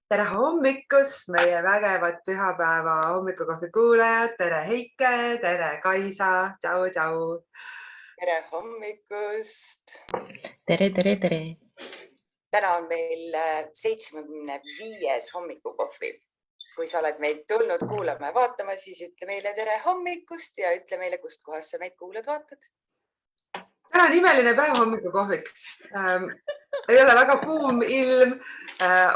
Tere hommikust, meie vägevad pühapäeva hommikukohvi kuulajad. Tere Heike, tere Kaisa. Tšau, tšau. Tere hommikust! Tere, tere, tere! Täna on meil 75. hommikukohvi. Kui sa oled meid tulnud kuulama ja vaatama, siis ütle meile tere hommikust ja ütle meile, kust kohast sa meid kuulad vaatad. Täna on imeline päev hommikukohviks. Ei ole väga kuum ilm,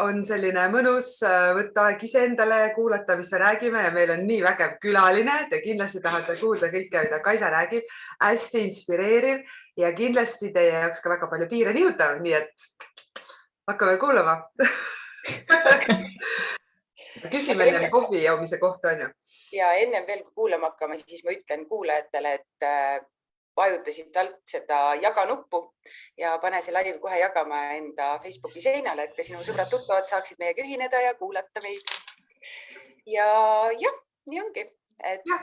on selline mõnus võtta aeg iseendale, kuulata, mis me räägime ja meil on nii vägev külaline. Te kindlasti tahate kuulda kõike, mida Kaisa räägib. Hästi inspireeriv ja kindlasti teie jaoks ka väga palju piire nihutav, nii et hakkame kuulama. Küsime enne kohvi joomise kohta, on ju? Ja ennem veel, kui kuulama hakkame, siis ma ütlen kuulajatele, et vajutasid alt seda jaga nuppu ja pane see live kohe jagama enda Facebooki seinale, et sinu sõbrad tuttavad saaksid meiega ühineda ja kuulata meid. Ja jah, nii ongi.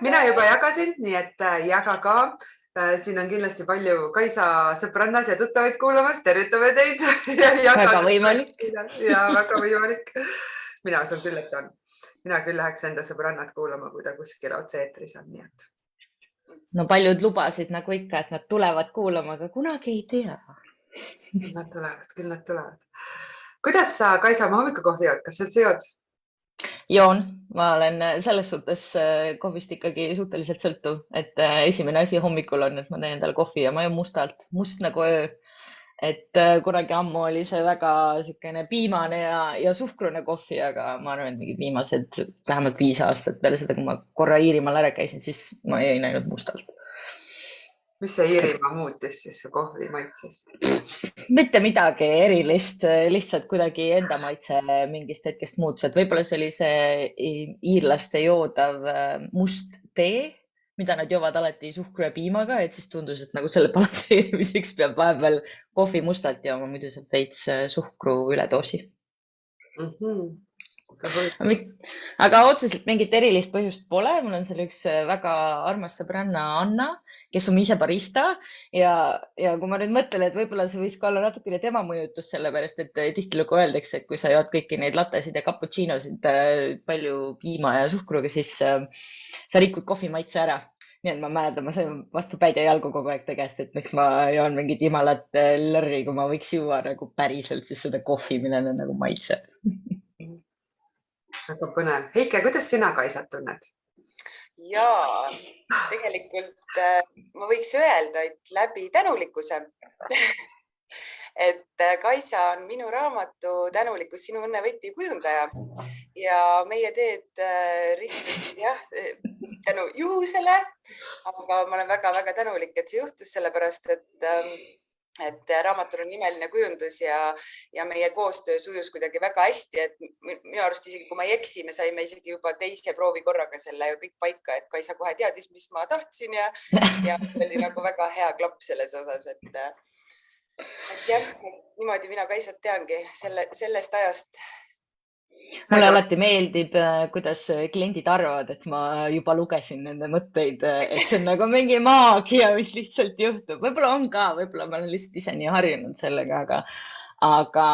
Mina juba jagasin, nii et jaga ka. Siin on kindlasti palju Kaisa sõbrannas ja tuttavaid kuulamas. Tervitame teid. Väga võimalik. Ja väga võimalik. Mina usun küll, et on. Mina küll läheks enda sõbrannad kuulama, kui ta kuskil otse-eetris on. Nii et. No paljud lubasid nagu ikka, et nad tulevad kuulama, aga kunagi ei tea. Küll nad tulevad. Kuidas sa, Kaisa, oma hommikukohvi jood? Kas sa üldse jood? Joon, ma olen selles suhtes kohvist ikkagi suhteliselt sõltuv, et esimene asi hommikul on, et ma teen endale kohvi ja ma joon mustalt, must nagu öö. Et kunagi ammu oli see väga sükene piimane ja suhkrune kohvi, aga ma arvan, et mingid viimased vähemalt 5 aastat peale seda, kui ma korra Iirimaal ära käisin, siis ma ei näinud mustalt. Mis see Iirimaa muutis siis su kohvi maitses? Mitte midagi erilist, lihtsalt kuidagi enda maitse mingist hetkest muutus, et võib-olla see oli see iirlaste joodav must tee, mida nad joovad alati suhkru ja piimaga, et siis tundus, et nagu selle balansseerimiseks peab vahepeal kohvi mustalt jooma, muidu saab veits suhkru üledoosi. Aga otseselt mingit erilist põhjust pole. Mul on seal üks väga armas sõbranna Anna, kes on ise barista ja kui ma nüüd mõtlen, et võib-olla see võis ka olla natukene tema mõjutus sellepärast, et tihtilugu öeldakse, et kui sa jood kõiki neid lattesid ja cappuccinosid palju piima ja suhkruga, siis sa rikud kohvi maitse ära. Nii et ma mäletan, ma sain vastu päid ja jalgu kogu aeg tegest, et miks ma joon mingit imalat lörri, kui ma võiks juua nagu päriselt siis seda kohvi, millel on nagu maitse. Väga põnev. Heike, kuidas sina Kaisat tunned? Jaa, tegelikult ma võiks öelda, et läbi tänulikkuse. Et Kaisa on minu raamatu Tänulikkus sinu õnnevõti kujundaja ja meie teed ristusid tänu juhusele, aga ma olen väga-väga tänulik, et see juhtus sellepärast, et raamatul on nimeline kujundus ja meie koostöö sujus kuidagi väga hästi, et minu arust isegi kui ma ei eksi, me saime isegi juba teise proovi korraga selle kõik paika, et Kaisa kohe teadis, mis ma tahtsin ja oli nagu väga hea klapp selles osas, et jah, niimoodi mina Kaisat teangi sellest ajast. Mulle alati meeldib, kuidas kliendid arvavad, et ma juba lugesin nende mõtteid, et see on nagu mingi maagia, mis lihtsalt juhtub. Võib-olla on ka, võib-olla ma olen lihtsalt ise nii harjunud sellega, aga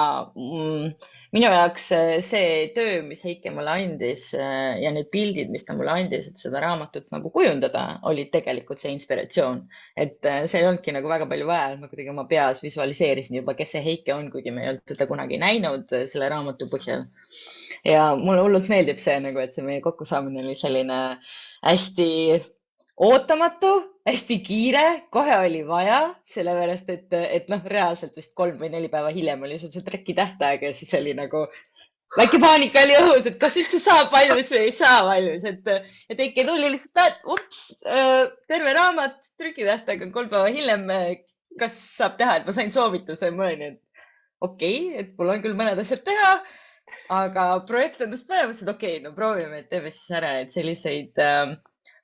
minu jaoks see töö, mis Heike mulle andis ja need pildid, mis ta mulle andis, et seda raamatut nagu kujundada, oli tegelikult see inspiratsioon. Et see ei olnudki nagu väga palju vaja, et ma kuidagi oma peas visualiseerisin juba, kes see Heike on, kuigi me ei olnud teda kunagi näinud selle raamatu põhjal. Ja mulle hullult meeldib see, et see meie kokkusaamine oli selline hästi ootamatu, hästi kiire, kohe oli vaja, sellepärast, et reaalselt vist 3 või 4 päeva hiljem oli see treki tähtaeg ja siis oli nagu väike paanika oli õhus, et kas üldse saab valmis või ei saa valmis. Et Heike tuli lihtsalt, terve raamat, trükitähtaeg on 3 päeva hiljem, kas saab teha, et ma sain soovituse, ma olin, et okei, et mul on küll mõned asjad teha, aga projekt endast põnemas, et okei, no proovime, et teeme siis ära, et selliseid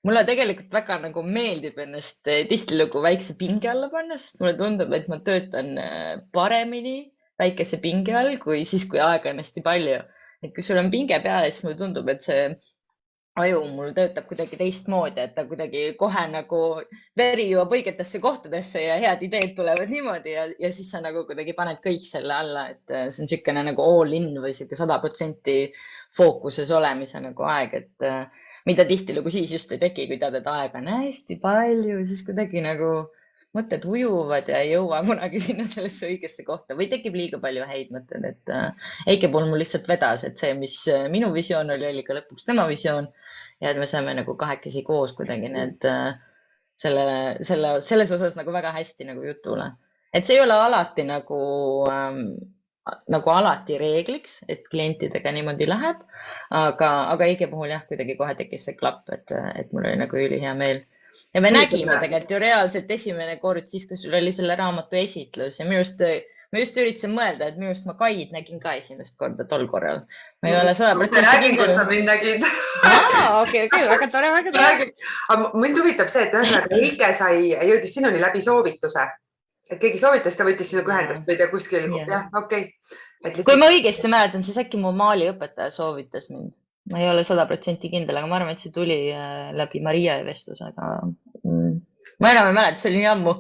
mulle tegelikult väga nagu meeldib ennast tihtilugu väikse pinge alla panna, sest mulle tundub, et ma töötan paremini väikese pinge all, kui siis, kui aega on hästi palju. Et kui sul on pinge peale, siis mulle tundub, et see aju mul töötab kuidagi teistmoodi, et ta kuidagi kohe nagu veri jõuab õigetesse kohtadesse ja head ideed tulevad niimoodi ja siis sa nagu kuidagi paned kõik selle alla, et see on niisugune nagu all in või sihuke 100% fookuses olemise nagu aeg, et mida tihtilugu siis just ei teki, kui tead, et aega on hästi palju, siis kuidagi nagu mõtted ujuvad ja ei jõua kunagi sinna sellesse õigesse kohta või tekib liiga palju häid mõtteid, et Eike puhul mul lihtsalt vedas, et see, mis minu visioon oli ka lõpuks tema visioon ja et me saame nagu kahekesi koos kuidagi need selles osas nagu väga hästi nagu jutule. Et see ei ole alati nagu alati reegliks, et klientidega niimoodi läheb, aga Eike puhul jah, kuidagi kohe tekkis see klapp, et mul oli nagu ülihea meel. Ja me nägime tegelikult ju reaalselt esimene kord siis, kui sul oli selle raamatu esitlus ja ma just üritasin mõelda, et minust ma Kaid nägin ka esimest korda tol korral. Ma ei ole 100% räägin, kus sa mind nägid. Okei, väga tore, väga tore. Mind huvitab see, et ühesõnaga Eike jõudis sinuni läbi soovituse. Et keegi soovitas, ta võttis sinuga ühendust või ta kuskil. Jah, okei. Kui ma õigesti mäletan, siis äkki mu maaliõpetaja soovitas mind. Ma ei ole 100% kindel, aga ma arvan, et see tuli läbi Maria vestlusega. Ma enam ei mäleta, see oli nii ammu.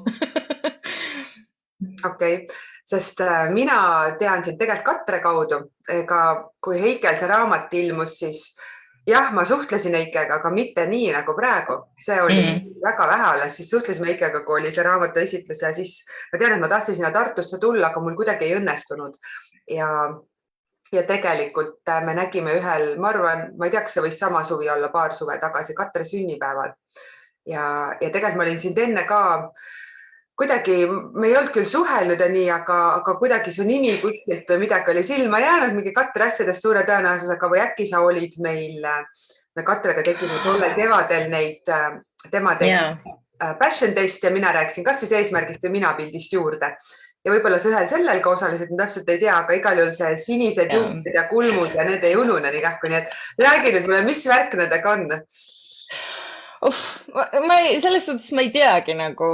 Okei, sest mina tean sind tegelikult Katre kaudu. Ega kui Heikel see raamat ilmus, siis jah, ma suhtlesin Eikega, aga mitte nii nagu praegu. See oli väga vähe alles, siis suhtlesime Eikega, kui oli see raamatu esitlus ja siis ma tean, et ma tahtsin sinna Tartusse tulla, aga mul kuidagi ei õnnestunud. Ja tegelikult me nägime ühel, ma arvan, ma ei tea, kas see võis sama suvi olla, paar suve tagasi Katre sünnipäeval. Ja tegelikult ma olin sind enne ka kuidagi, me ei olnud küll suhelnud ja nii, aga kuidagi su nimi kuskilt või midagi oli silma jäänud, mingi Katre asjadest suure tõenäosusega või äkki sa olid meil, me Katrega tegime tollel kevadel neid, tema tegi passion test ja mina rääkisin kas siis eesmärgist või mina pildist juurde. Ja võib-olla sa ühel sellel ka osaliselt, ma täpselt ei tea, aga igal juhul see sinised juuksed ja kulmud ja need ei unune nii kähku, nii et räägi nüüd mulle, mis värk nendega on? Selles suhtes ma ei teagi nagu,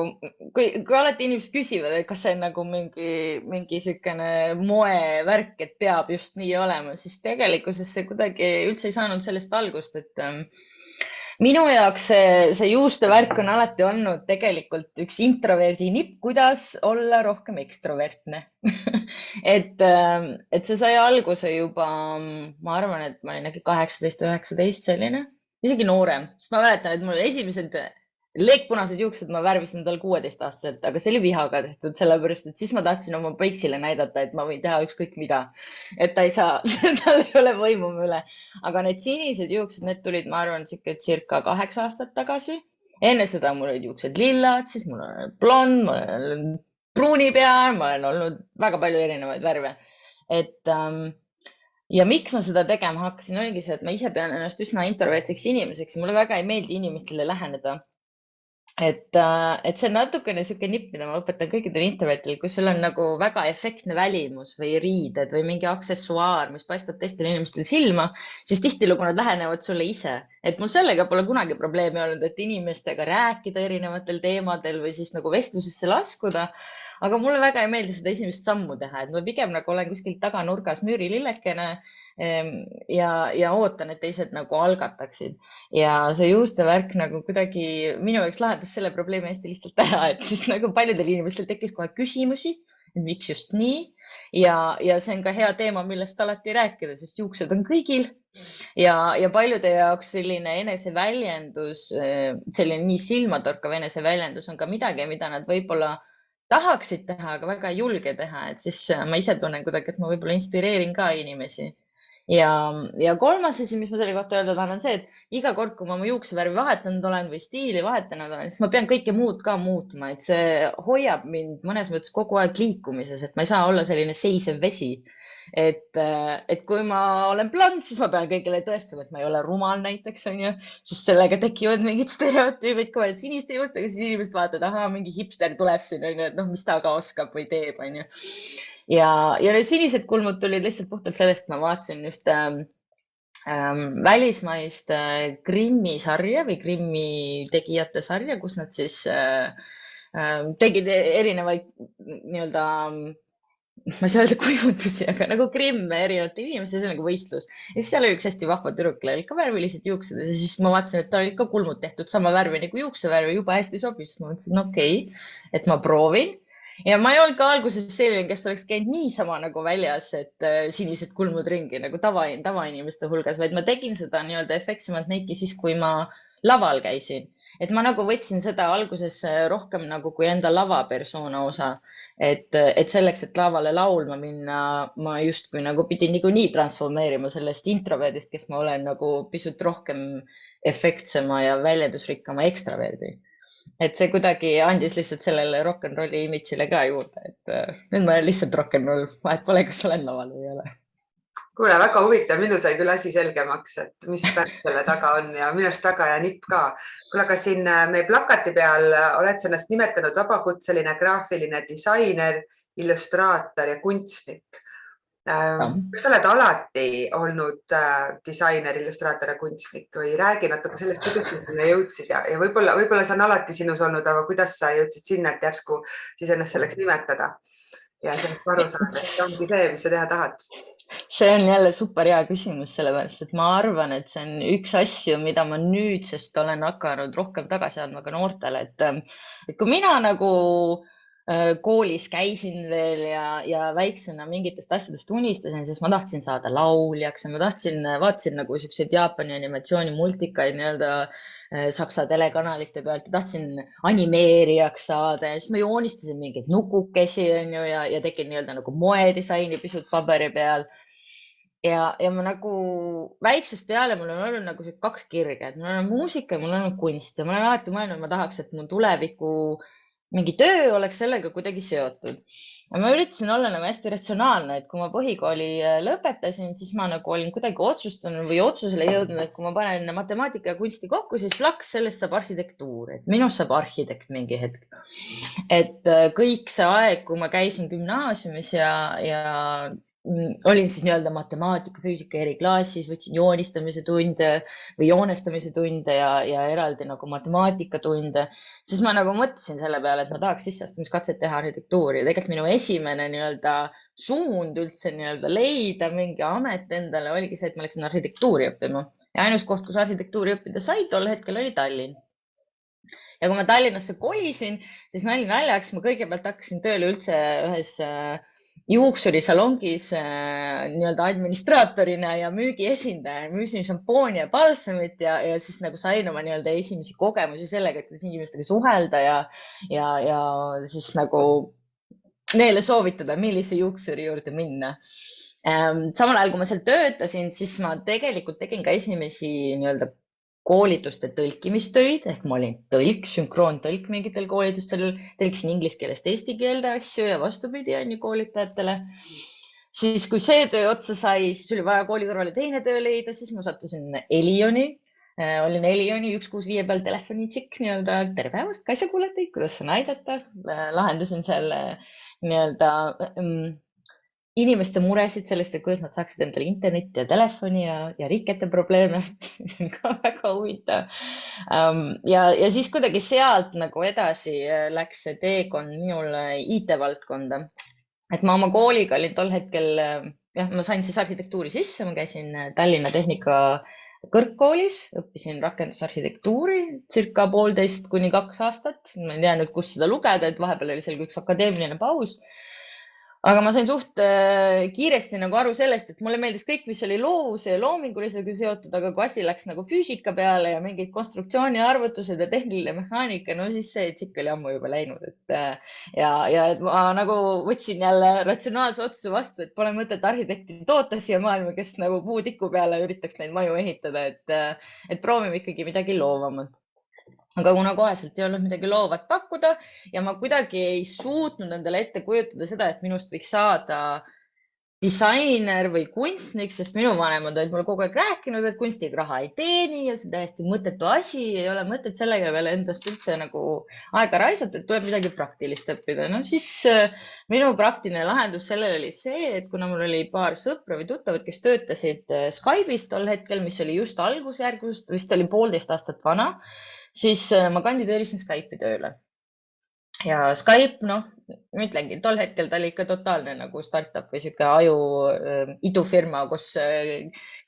kui alati inimesed küsivad, et kas see on nagu mingi sükene moevärk, et peab just nii olema, siis tegelikkuses see kuidagi üldse ei saanud sellest algust, et minu jaoks see juuste värk on alati olnud tegelikult üks introverdi nipp, kuidas olla rohkem ekstrovertne. et see sai alguse juba, ma arvan, et ma olin äkki 18-19 selline, isegi noorem, sest ma mäletan, et mul esimesed leekpunased juuksed ma värvisin tal 16-aastaselt, aga see oli vihaga tehtud, sellepärast, et siis ma tahtsin oma peiksile näidata, et ma võin teha ükskõik mida, et ta ei saa, tal ei ole võimu üle. Aga need sinised juuksed, need tulid, ma arvan, circa 8 aastat tagasi. Enne seda mul olid juuksed lillad, siis mul on blond, mul on pruuni pea, ma olen olnud väga palju erinevaid värve. Ja miks ma seda tegema hakkasin, oligi see, et ma ise pean ennast üsna introvertseks inimeseks ja mulle väga ei meeldi inimestele läheneda. Et see on natukene siuke nipp, mida ma õpetan kõikidele introvertile, kui sul on nagu väga efektne välimus või riided või mingi aksessuaar, mis paistab teistele inimestele silma, siis tihtilugu nad lähenevad sulle ise. Et mul sellega pole kunagi probleemi olnud, et inimestega rääkida erinevatel teemadel või siis nagu vestlusesse laskuda. Aga mulle väga ei meeldi seda esimest sammu teha, et ma pigem nagu olen kuskil taganurgas müürilillekene ja ootan, et teised nagu algataksid. Ja see juustevärk nagu kuidagi minu jaoks lahendas selle probleemi hästi lihtsalt ära, et siis nagu paljudel inimestel tekkis kohe küsimusi, miks just nii. Ja see on ka hea teema, millest alati rääkida, sest juuksed on kõigil. Ja paljude jaoks selline eneseväljendus, selline nii silmatorkav eneseväljendus on ka midagi, mida nad võib-olla tahaksid teha, aga väga ei julge teha, et siis ma ise tunnen kuidagi, et ma võib-olla inspireerin ka inimesi. Ja kolmas asi, mis ma selle kohta öelda tahan, on see, et iga kord, kui ma oma juuksevärvi vahetanud olen või stiili vahetanud olen, siis ma pean kõike muud ka muutma, et see hoiab mind mõnes mõttes kogu aeg liikumises, et ma ei saa olla selline seisev vesi. Et kui ma olen blond, siis ma pean kõigile tõestama, et ma ei ole rumal näiteks, on ju, sest sellega tekivad mingid stereotüübid, kui olen siniste juustega, siis inimesed vaatavad, aha, mingi hipster tuleb siin, on ju, et noh, mis ta ka oskab või teeb, on ju. Ja need sinised kulmud tulid lihtsalt puhtalt sellest, ma vaatasin just välismaist Grimmi sarja või Grimmi tegijate sarja, kus nad siis tegid erinevaid nii-öelda ma ei saa öelda kujundusi, aga nagu grimme erinevate inimeste, see on nagu võistlus. Ja siis seal oli üks hästi vahva tüdruk, kellel olid ka värvilised juuksed ja siis ma vaatasin, et tal olid ka kulmud tehtud sama värvi nagu juuksevärvi, juba hästi sobis. Ma mõtlesin, okei, et ma proovin. Ja ma ei olnud ka alguses selline, kes oleks käinud niisama nagu väljas, et sinised kulmud ringi nagu tavainimeste hulgas, vaid ma tegin seda nii-öelda efektsemat meiki siis, kui ma laval käisin. Et ma nagu võtsin seda alguses rohkem nagu kui enda lavapersona osa. Et selleks, et lavale laulma minna, ma justkui nagu pidin niikuinii transformeerima sellest introverdist, kes ma olen nagu pisut rohkem efektsema ja väljendusrikkama ekstraverdi. Et see kuidagi andis lihtsalt sellele rock'n'rolli imidžile ka juurde, et nüüd ma olen lihtsalt rock'n'roll, vahet pole, kas olen laval või ei ole. Kuule, väga huvitav, minu sai küll asi selgemaks, et mis selle taga on ja minust taga ja nipp ka. Kuule, aga siin meie plakati peal oled sa ennast nimetanud vabakutseline graafiline disainer, illustraator ja kunstnik. Kas sa oled alati olnud disainer, illustraator ja kunstnik või räägi natuke sellest, kuidas sa sinna jõudsid ja võib-olla see on alati sinus olnud, aga kuidas sa jõudsid sinna, et järsku siis ennast selleks nimetada ja sellest aru saada, et see ongi see, mis sa teha tahad? See on jälle super hea küsimus, sellepärast, et ma arvan, et see on üks asju, mida ma nüüdsest olen hakanud rohkem tagasi andma ka noortele, et kui mina nagu koolis käisin veel ja väiksena mingitest asjadest unistasin, siis ma tahtsin saada lauljaks ja ma vaatasin nagu selliseid Jaapani animatsiooni multikaid nii-öelda Saksa telekanalite pealt ja tahtsin animeerijaks saada ja siis ma joonistasin mingeid nukukesi ja tegin nii-öelda nagu moedisaini pisut paberi peal. Ja ma nagu väiksest peale mul on olnud nagu kaks kirge, et mul on muusika ja mul on olnud kunst ja ma olen alati mõelnud, ma tahaks, et mu tuleviku mingi töö oleks sellega kuidagi seotud. Ja ma üritasin olla nagu hästi ratsionaalne, et kui ma põhikooli lõpetasin, siis ma nagu olin kuidagi otsustanud või otsusele jõudnud, et kui ma panen matemaatika ja kunsti kokku, siis laks sellest saab arhitektuur, et minust saab arhitekt mingi hetk. Et kõik see aeg, kui ma käisin gümnaasiumis ja olin siis nii-öelda matemaatika, füüsika eriklaasis, võtsin joonistamise tunde või joonestamise tunde ja eraldi nagu matemaatikatunde, siis ma nagu mõtlesin selle peale, et ma tahaks sisseastumiskatset teha arhitektuuri. Tegelikult minu esimene nii-öelda suund üldse nii-öelda leida mingi amet endale oligi see, et ma läksin arhitektuuri õppima. Ja ainus koht, kus arhitektuuri õppida sai, tol hetkel oli Tallinn. Ja kui ma Tallinnasse kolisin, siis naljaks ma kõigepealt hakkasin tööle üldse ühes juuksurisalongis nii-öelda administraatorina ja müügiesindaja. Müüsin šampooni ja balsamit ja siis nagu sain oma nii-öelda esimesi kogemusi sellega, et kuidas inimestega suhelda ja siis nagu neile soovitada, millise juuksuri juurde minna. Samal ajal, kui ma seal töötasin, siis ma tegelikult tegin ka esimesi nii-öelda koolituste tõlkimistöid, ehk ma olin tõlk, sünkroontõlk mingitel koolitustel, tõlkisin inglise keelest eesti keelde asju ja vastupidi koolitajatele. Siis kui see töö otsa sai, siis oli vaja kooli kõrvale teine töö leida, siis ma sattusin Elioni. Olin Elioni 165 peal telefonitšik, nii-öelda tere päevast, Kaisa kuulete, kuidas saan aidata. Lahendasin selle nii-öelda inimeste muresid sellest, et kuidas nad saaksid endale internetti ja telefoni ja rikete probleeme. Ka väga huvitav. Ja siis kuidagi sealt nagu edasi läks see teekond minul IT-valdkonda. Et ma oma kooliga olin tol hetkel, ma sain siis arhitektuuri sisse, ma käisin Tallinna Tehnika kõrgkoolis, õppisin rakendusarhitektuuri circa 1,5 kuni 2 aastat. Ma ei tea nüüd, kus seda lugeda, et vahepeal oli seal üks akadeemiline paus. Aga ma sain suht kiiresti nagu aru sellest, et mulle meeldis kõik, mis oli loovuse ja loomingulisega seotud, aga kui asi läks nagu füüsika peale ja mingid konstruktsiooni arvutused ja tehniline mehaanika, no siis see tšikk oli ammu juba läinud. Ja ma nagu võtsin jälle ratsionaalse otsuse vastu, et pole mõtet arhitekti toota siia maailma, kes nagu puutiku peale üritaks neid maju ehitada, et proovime ikkagi midagi loovamat. Aga kuna koheselt ei olnud midagi loovat pakkuda ja ma kuidagi ei suutnud endale ette kujutada seda, et minust võiks saada disainer või kunstnik, sest minu vanemad olid mulle kogu aeg rääkinud, et kunstiga raha ei teeni ja see täiesti mõttetu asi, ei ole mõtet sellega peale endast üldse nagu aega raisata, et tuleb midagi praktilist õppida. No siis minu praktiline lahendus sellele oli see, et kuna mul oli paar sõpra või tuttavad, kes töötasid Skype'is tol hetkel, mis oli just algusjärgust, vist oli 1,5 aastat vana, siis ma kandideerisin Skype'i tööle. ja Skype, noh, ma ütlengi, tol hetkel ta oli ikka totaalne nagu startup või sihuke idufirma, kus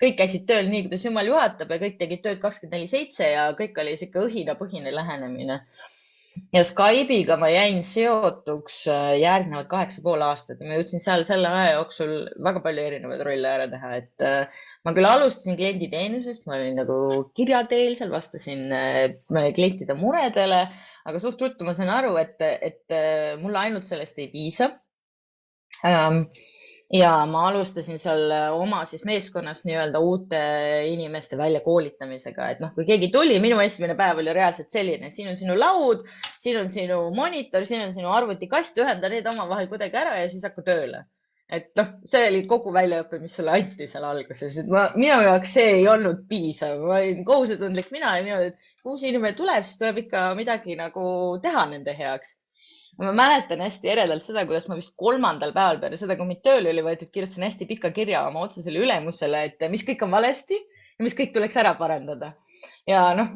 kõik käisid tööl nii, kuidas jumal juhatab ja kõik tegid tööd 24/7 ja kõik oli sihuke õhinapõhine lähenemine. Ja Skype'iga ma jäin seotuks järgnevad 8,5 aastat ja ma jõudsin seal selle aja jooksul väga palju erinevaid rolle ära teha, et ma küll alustasin klienditeenusest, ma olin nagu kirjateel seal, vastasin klientide muredele, aga suht ruttu ma sain aru, et mulle ainult sellest ei piisa. Ja ma alustasin seal oma siis meeskonnas nii-öelda uute inimeste väljakoolitamisega, et noh, kui keegi tuli, minu esimene päev oli reaalselt selline, et siin on sinu laud, siin on sinu monitor, siin on sinu arvutikast, ühenda need omavahel kuidagi ära ja siis hakka tööle. Et noh, see oli kogu väljaõpe, mis sulle anti seal alguses, et minu jaoks see ei olnud piisav, ma olin kohusetundlik mina ja niimoodi, et kui uus inimene tuleb, siis tuleb ikka midagi nagu teha nende heaks. Ma mäletan hästi eredalt seda, kuidas ma vist 3. päeval peale seda, kui mind tööle oli võetud, kirjutasin hästi pika kirja oma otsesele ülemusele, et mis kõik on valesti ja mis kõik tuleks ära parandada. Ja noh,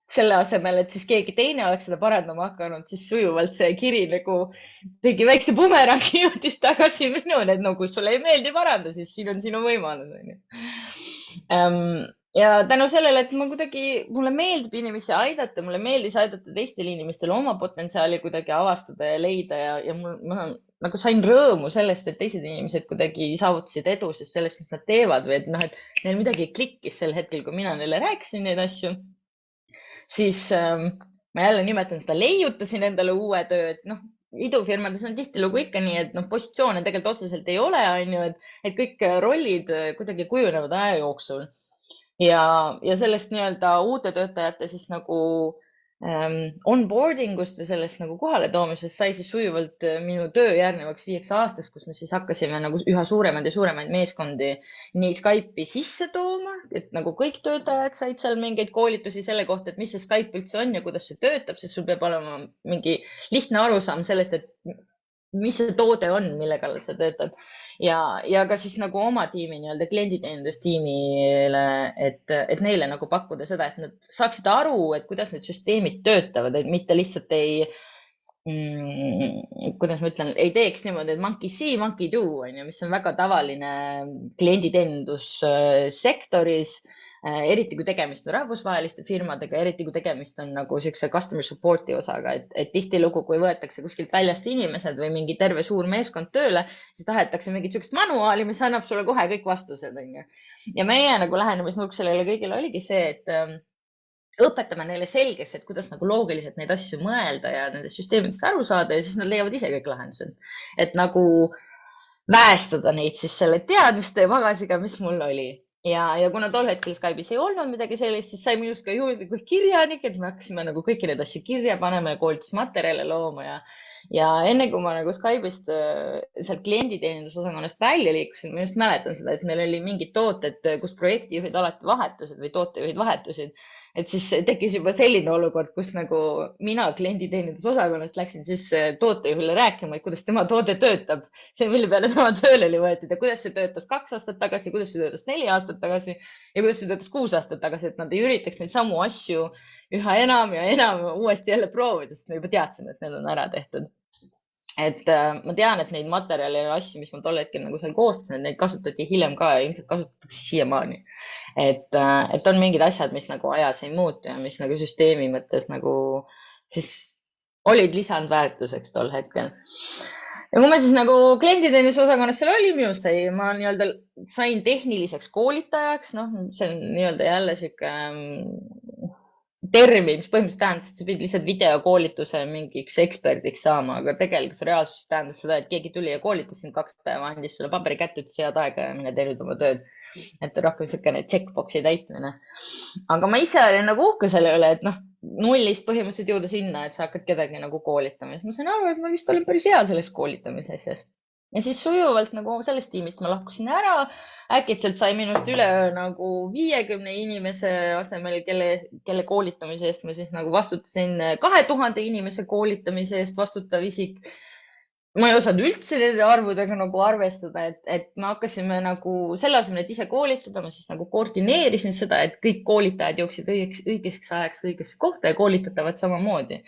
selle asemel, et siis keegi teine oleks seda parandama hakanud, siis sujuvalt see kiri nagu tegi väikse bumerangi, jõudis tagasi minuni, et no kui sulle ei meeldi paranda, siis siin on sinu võimalus. Ja tänu sellele, et mulle meeldib inimesi aidata, mulle meeldis aidata teistel inimestel oma potentsiaali kuidagi avastada ja leida ja ma nagu sain rõõmu sellest, et teised inimesed kuidagi saavutasid edu sellest, mis nad teevad või et noh, et neil midagi klikkis sel hetkel, kui mina neile rääkisin neid asju, siis ma jälle nimetan seda, leiutasin endale uue töö, et noh, idufirmades on tihtilugu ikka nii, et noh, positsioone tegelikult otseselt ei ole, on ju, et kõik rollid kuidagi kujunevad aja jooksul. Ja sellest nii-öelda uute töötajate siis nagu onboarding ust või sellest nagu kohale toomisest sai siis sujuvalt minu töö järgnevaks 5 aastaks, kus me siis hakkasime nagu üha suuremaid ja suuremaid meeskondi nii Skype'i sisse tooma, et nagu kõik töötajad said seal mingeid koolitusi selle kohta, et mis see Skype üldse on ja kuidas see töötab, sest sul peab olema mingi lihtne arusaam sellest, et mis see toode on, mille kallal sa töötad ja ka siis nagu oma tiimi nii-öelda klienditeenindustiimile, et neile nagu pakkuda seda, et nad saaksid aru, et kuidas need süsteemid töötavad, et mitte lihtsalt kuidas ma ütlen, ei teeks niimoodi, et monkey see, monkey do, mis on väga tavaline klienditeenindussektoris, eriti kui tegemist on rahvusvaheliste firmadega, eriti kui tegemist on nagu siukse customer support'i osaga, et tihtilugu, kui võetakse kuskilt väljast inimesed või mingi terve suur meeskond tööle, siis tahetakse mingit siukest manuaali, mis annab sulle kohe kõik vastused. Ja meie nagu lähenemisnurk sellele kõigile oligi see, et õpetame neile selgeks, et kuidas nagu loogiliselt neid asju mõelda ja nendest süsteemidest aru saada ja siis nad leiavad ise kõik lahendused. Et nagu väestada neid siis selle teadmiste ja pagasiga, mis mul oli. Ja kuna tol hetkel Skype'is ei olnud midagi sellist, siis sai minust ka juhuslikult kirjanik, et me hakkasime nagu kõiki neid asju kirja panema ja koolitusmaterjale looma ja enne kui ma nagu Skype'ist sealt klienditeenindusosakonnast välja liikusin, ma just mäletan seda, et meil oli mingid tooted, kus projektijuhid alati vahetused või tootejuhid vahetusid. Et siis tekkis juba selline olukord, kus nagu mina klienditeenindusosakonnast läksin siis tootejuhile rääkima, et kuidas tema toode töötab. See, mille peale tema tööle oli võetud ja kuidas see töötas 2 aastat tagasi, kuidas see töötas 4 aastat tagasi ja kuidas see töötas 6 aastat tagasi, et nad ei üritaks neid samu asju üha enam ja enam uuesti jälle proovida, sest me juba teadsime, et need on ära tehtud. Et ma tean, et neid materjale ja asju, mis ma tol hetkel nagu seal koostasin, neid kasutati hiljem ka ja ilmselt kasutatakse siiamaani. Et on mingid asjad, mis nagu ajas ei muutu ja mis nagu süsteemi mõttes nagu siis olid lisandväärtuseks tol hetkel. Ja kui ma siis nagu klienditeenindusosakonnas seal oli, minust ma nii-öelda sain tehniliseks koolitajaks, noh, see on nii-öelda jälle siuke termin, mis põhimõtteliselt tähendas, et sa pidid lihtsalt videokoolituse mingiks eksperdiks saama, aga tegelikult see reaalsus tähendas seda, et keegi tuli ja koolitas sind 2 päeva, andis sulle paberi kätte, ütles head aega ja mine tee nüüd oma tööd. Et rohkem siukene checkbox'i täitmine. Aga ma ise olin nagu uhke selle üle, et noh, nullist põhimõtteliselt jõuda sinna, et sa hakkad kedagi nagu koolitama. Ma sain aru, et ma vist olen päris hea selles koolitamise asjas. Ja siis sujuvalt nagu sellest tiimist ma lahkusin ära. Äkitselt sai minust üleöö nagu 50 inimese asemel, kelle koolitamise eest ma siis nagu vastutasin 2000 inimese koolitamise eest vastutav isik. ma ei osanud üldse nende arvudega nagu arvestada, et me hakkasime nagu selle asemel, et ise koolitada, ma siis nagu koordineerisin seda, et kõik koolitajad jooksid õigeks ajaks õigesse kohta ja koolitatavad samamoodi.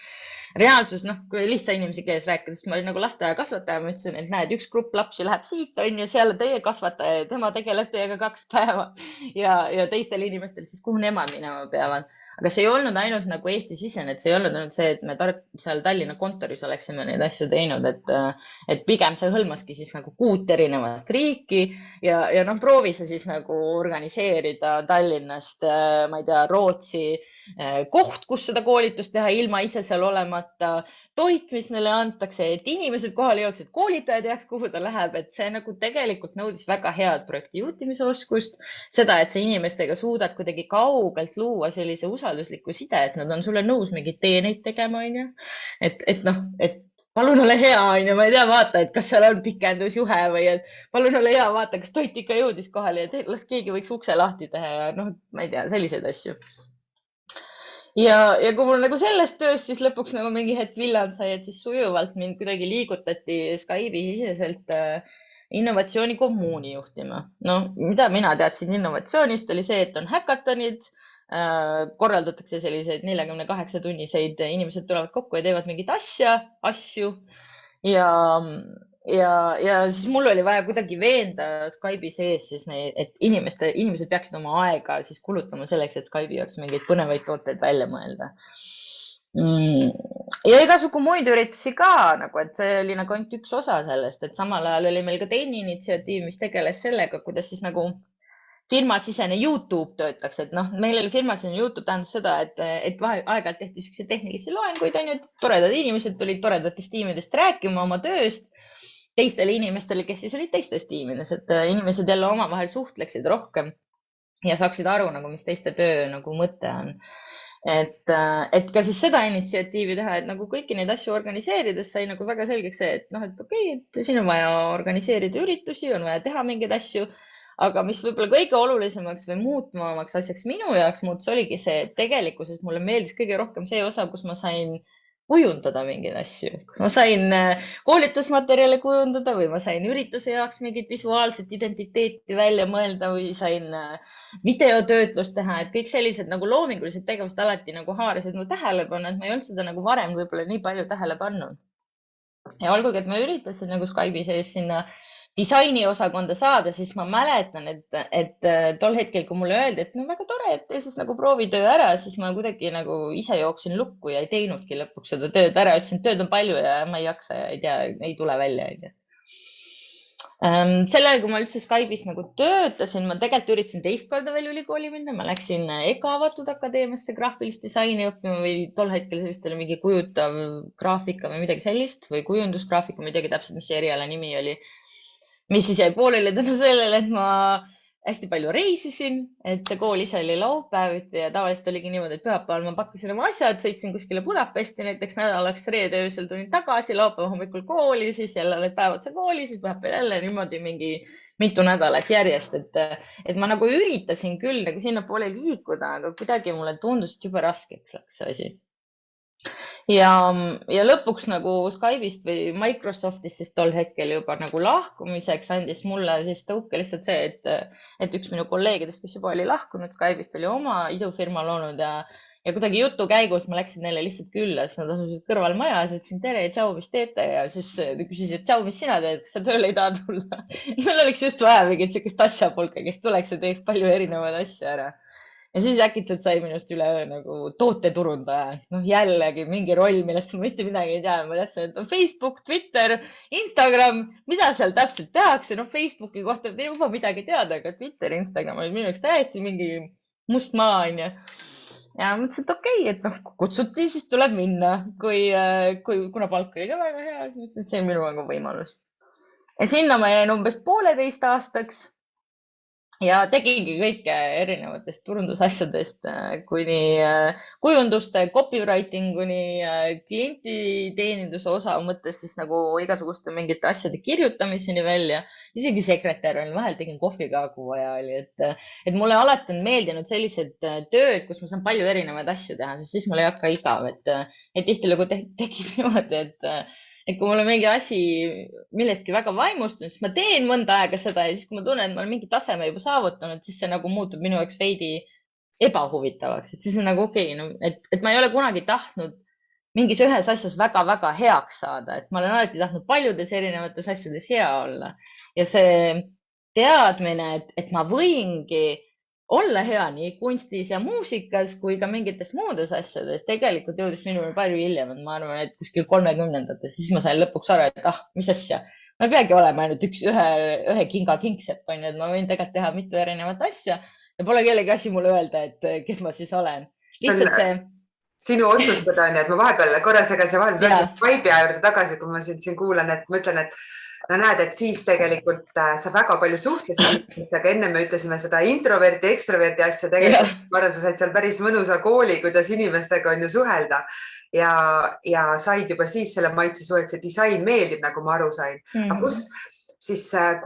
Reaalsus, noh, kui lihtsa inimese keeles rääkides, ma olin nagu lasteaiakasvataja, ma ütlesin, et näed, üks grupp lapsi läheb siit, on ju, seal on teie kasvataja ja tema tegeleb teiega 2 päeva ja teistel inimestel siis, kuhu nemad minema peavad. Aga see ei olnud ainult nagu Eesti-sisene, et see ei olnud ainult see, et me seal Tallinna kontoris oleksime neid asju teinud, et pigem see hõlmaski siis nagu 6 erinevat riiki ja noh, proovi sa siis nagu organiseerida Tallinnast, ma ei tea, Rootsi koht, kus seda koolitust teha ilma ise seal olemata, toit, mis neile antakse, et inimesed kohale jooks, et koolitajad teaks, kuhu ta läheb, et see nagu tegelikult nõudis väga head projekti juhtimisoskust, seda, et sa inimestega suudad kuidagi kaugelt luua sellise usaldusliku side, et nad on sulle nõus mingeid teeneid tegema, on ju. Et noh, et palun ole hea, on ju, ma ei tea, vaata, et kas seal on pikendusjuhe või et palun ole hea, vaata, kas toit ikka jõudis kohale ja las keegi võiks ukse lahti teha ja noh, ma ei tea, selliseid asju. Ja kui mul nagu selles töös siis lõpuks nagu mingi hetk villand sai, et siis sujuvalt mind kuidagi liigutati Skype'i siseselt innovatsioonikommuuni juhtima. No, mida mina teadsin innovatsioonist oli see, et on häkatonid, korraldatakse selliseid 48-tunniseid, inimesed tulevad kokku ja teevad mingit asju ja siis mul oli vaja kuidagi veenda Skype'i sees siis et inimesed peaksid oma aega siis kulutama selleks, et Skype'i jaoks mingeid põnevaid tooteid välja mõelda. Ja igasugu muid üritusi ka, nagu, et see oli nagu ainult üks osa sellest, et samal ajal oli meil ka teine initsiatiiv, mis tegeles sellega, kuidas siis nagu firmasisene YouTube töötaks, et noh, meil oli firmasisene YouTube tähendas seda, et aeg-ajalt tehti selliseid tehnilisi loenguid, on ju, toredad inimesed tulid toredatest tiimidest rääkima oma tööst teistele inimestele, kes siis olid teistes tiimides, et inimesed jälle omavahel suhtleksid rohkem ja saaksid aru nagu, mis teiste töö nagu mõte on. Et ka siis seda initsiatiivi teha, et nagu kõiki neid asju organiseerides sai nagu väga selgeks see, et noh, et okei, et siin on vaja organiseerida üritusi, on vaja teha mingeid asju, aga mis võib-olla kõige olulisemaks või muutmamaks asjaks minu jaoks muutus oligi see, et tegelikkuses mulle meeldis kõige rohkem see osa, kus ma sain kujundada mingeid asju, kus ma sain koolitusmaterjale kujundada või ma sain ürituse jaoks mingit visuaalset identiteeti välja mõelda või sain videotöötlust teha, et kõik sellised nagu loomingulised tegevused alati nagu haarasid mu tähelepanu, et ma ei olnud seda nagu varem võib-olla nii palju tähele pannud. Ja olgugi, et ma üritasin nagu Skype'i sees sinna disainiosakonda saada, siis ma mäletan, et tol hetkel, kui mulle öeldi, et no väga tore, et tee siis nagu proovitöö ära, siis ma kuidagi nagu ise jooksin lukku ja ei teinudki lõpuks seda tööd ära. Ütlesin, et tööd on palju ja ma ei jaksa ja ei tea, ei tule välja. Sel ajal, kui ma üldse Skype'is nagu töötasin, ma tegelikult üritasin teist korda veel ülikooli minna. Ma läksin EKA Avatud Akadeemiasse graafilist disaini õppima või tol hetkel see vist oli mingi kujutav graafika või midagi sellist või kujundusgraafika, ma ei teagi täpselt, mis see eriala nimi oli. Mis siis jäi pooleli tänu sellele, et ma hästi palju reisisin, et see kool ise oli laupäeviti ja tavaliselt oligi niimoodi, et pühapäeval ma pakkusin oma asjad, sõitsin kuskile Budapesti näiteks nädalaks, reede öösel tulin tagasi, laupäeva hommikul kooli, siis jälle oled päev otsa kooli, siis pühapäeval jälle niimoodi mingi mitu nädalat järjest, et ma nagu üritasin küll nagu sinnapoole liikuda, aga kuidagi mulle tundus, et juba raskeks läks see asi. Ja lõpuks nagu Skype'ist või Microsoftist siis tol hetkel juba nagu lahkumiseks andis mulle siis tõuke lihtsalt see, et üks minu kolleegidest, kes juba oli lahkunud Skype'ist, oli oma idufirma loonud ja kuidagi jutu käigus ma läksin neile lihtsalt külla, siis nad asusid kõrval majas, ütlesin tere, tšau, mis teete ja siis küsisid, tšau, mis sina teed, kas sa tööle ei taha tulla? Meil oleks just vaja mingit sellist asjapulka, kes tuleks ja teeks palju erinevaid asju ära. Ja siis äkitselt sai minust üleöö nagu tooteturundaja. Noh, jällegi mingi roll, millest ma mitte midagi ei tea. Ma teadsin, et on Facebook, Twitter, Instagram, mida seal täpselt tehakse. Noh, Facebooki kohta ei juba midagi teada, aga Twitter, Instagram oli minu jaoks täiesti mingi must maa, on ju. Ja mõtlesin, et okei, et noh, kutsuti, siis tuleb minna. Kuna palk oli ka väga hea, siis mõtlesin, et see on minu nagu võimalus. Ja sinna ma jäin umbes 1,5 aastaks. Ja tegingi kõike erinevatest turundusasjadest kuni kujunduste, copywritinguni, klientiteeninduse osa mõttes siis nagu igasuguste mingite asjade kirjutamiseni välja. Isegi sekretär oli, vahel tegin kohvi ka, kui vaja oli. Et mulle alati on meeldinud sellised tööd, kus ma saan palju erinevaid asju teha, sest siis mul ei hakka igav. Et tihtilugu tekib niimoodi, et kui mul on mingi asi millestki väga vaimustunud, siis ma teen mõnda aega seda ja siis, kui ma tunnen, et ma olen mingi taseme juba saavutanud, siis see nagu muutub minu jaoks veidi ebahuvitavaks, et siis on nagu okei, no, et ma ei ole kunagi tahtnud mingis ühes asjas väga-väga heaks saada, et ma olen alati tahtnud paljudes erinevates asjades hea olla ja see teadmine, et ma võingi olla hea nii kunstis ja muusikas kui ka mingites muudes asjades, tegelikult jõudis minule palju hiljem, et ma arvan, et kuskil 30-ndates, siis ma sain lõpuks aru, et mis asja, ma ei peagi olema ainult ühe kinga kingsepp, on ju, et ma võin tegelikult teha mitu erinevat asja ja pole kellegi asi mulle öelda, et kes ma siis olen. Lihtsalt see sinu otsustada on, et ma vahepeal korra segan see vahel Skype'i juurde tagasi, kui ma siin kuulan, et ma ütlen, et no näed, et siis tegelikult sa väga palju suhtlesid, aga enne me ütlesime seda introverti, ekstraverti asja tegelikult. Ma arvan, sa said seal päris mõnusa kooli, kuidas inimestega on ju suhelda ja said juba siis selle maitse suu, et see disain meeldib, nagu ma aru sain. Aga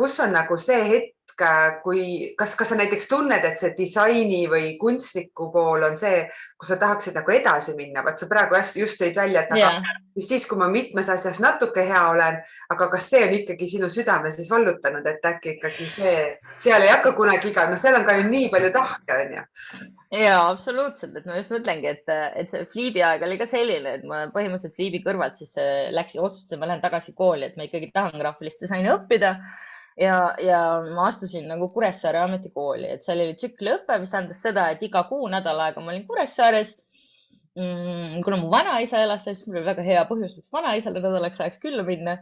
kus on nagu see hetk, kas sa näiteks tunned, et see disaini või kunstniku pool on see, kus sa tahaksid nagu edasi minna? Vaat sa praegu just tõid välja, et siis, kui ma mitmes asjas natuke hea olen, aga kas see on ikkagi sinu südame siis vallutanud, et äkki ikkagi seal ei hakka kunagi iga, seal on ka ju nii palju tahke, on ju? Jaa, absoluutselt, et ma just mõtlengi, et see Fliibi aeg oli ka selline, et ma põhimõtteliselt Fliibi kõrvalt siis otsustasin, ma lähen tagasi kooli, et ma ikkagi tahan graafilist disaini õppida. Ja ma astusin nagu Kuressaare ametikooli, et seal oli tsükliõpe, mis tähendas seda, et iga kuu nädal aega ma olin Kuressaares. Kuna mu vanaisa elas, siis mul oli väga hea põhjus, miks vanaisale nädalaks ajaks külla minna.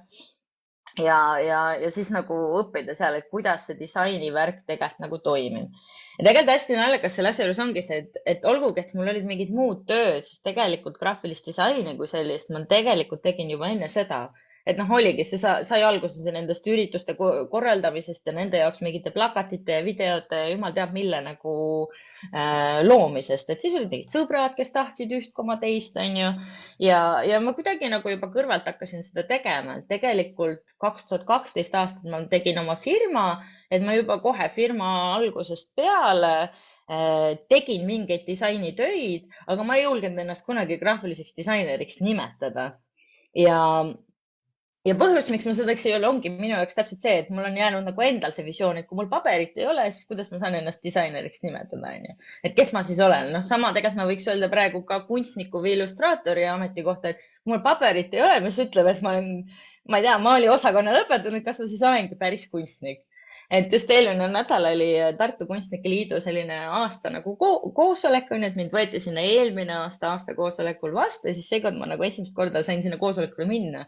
Ja siis nagu õppida seal, et kuidas see disainivärk tegelikult nagu toimib. Ja tegelikult hästi naljakas selle asja juures ongi see, et olgugi, et mul olid mingid muud tööd, siis tegelikult graafilist disaini kui sellist ma tegelikult tegin juba enne seda. Et oligi, see sai alguses nendest ürituste korraldamisest ja nende jaoks mingite plakatite ja videote ja jumal teab mille nagu loomisest. Et siis olid mingid sõbrad, kes tahtsid üht koma teist, on ju. Ja ma kuidagi nagu juba kõrvalt hakkasin seda tegema. Tegelikult 2012 aastat ma tegin oma firma, et ma juba kohe firma algusest peale tegin mingeid disainitöid, aga ma ei julgenud ennast kunagi graafiliseks disaineriks nimetada. Ja põhjus, miks ma seda ei ole, ongi minu jaoks täpselt see, et mul on jäänud nagu endal see visioon, et kui mul paberit ei ole, siis kuidas ma saan ennast disaineriks nimetada, on ju. Et kes ma siis olen? Sama tegelikult ma võiks öelda praegu ka kunstniku või illustraatori ameti kohta, et kui mul paberit ei ole, mis ütleb, et ma ei tea, maali osakonna lõpetanud, kas ma siis olengi päris kunstnik. Et just eelmine nädal oli Tartu Kunstnike Liidu selline aasta nagu koosolek, et mind võeti sinna eelmine aasta koosolekul vastu ja siis seekord ma nagu esimest korda sain sinna koosolekule minna.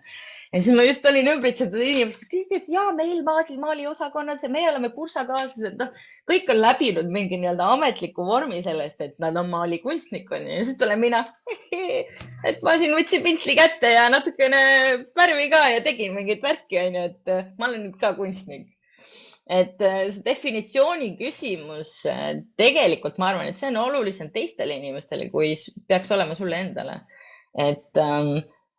Ja siis ma just olin ümbritsetud inimesed, kes meil maali osakonnas ja me oleme kursakaaslased, kõik on läbinud mingi nii-öelda ametliku vormi sellest, et nad on maalikunstnikud ja siis tulen mina, et ma siin võtsin pintsli kätte ja natukene värvi ka ja tegin mingit värki, et ma olen nüüd ka kunstnik. Et see definitsiooni küsimus tegelikult ma arvan, et see on olulisem teistele inimestele, kui peaks olema sulle endale.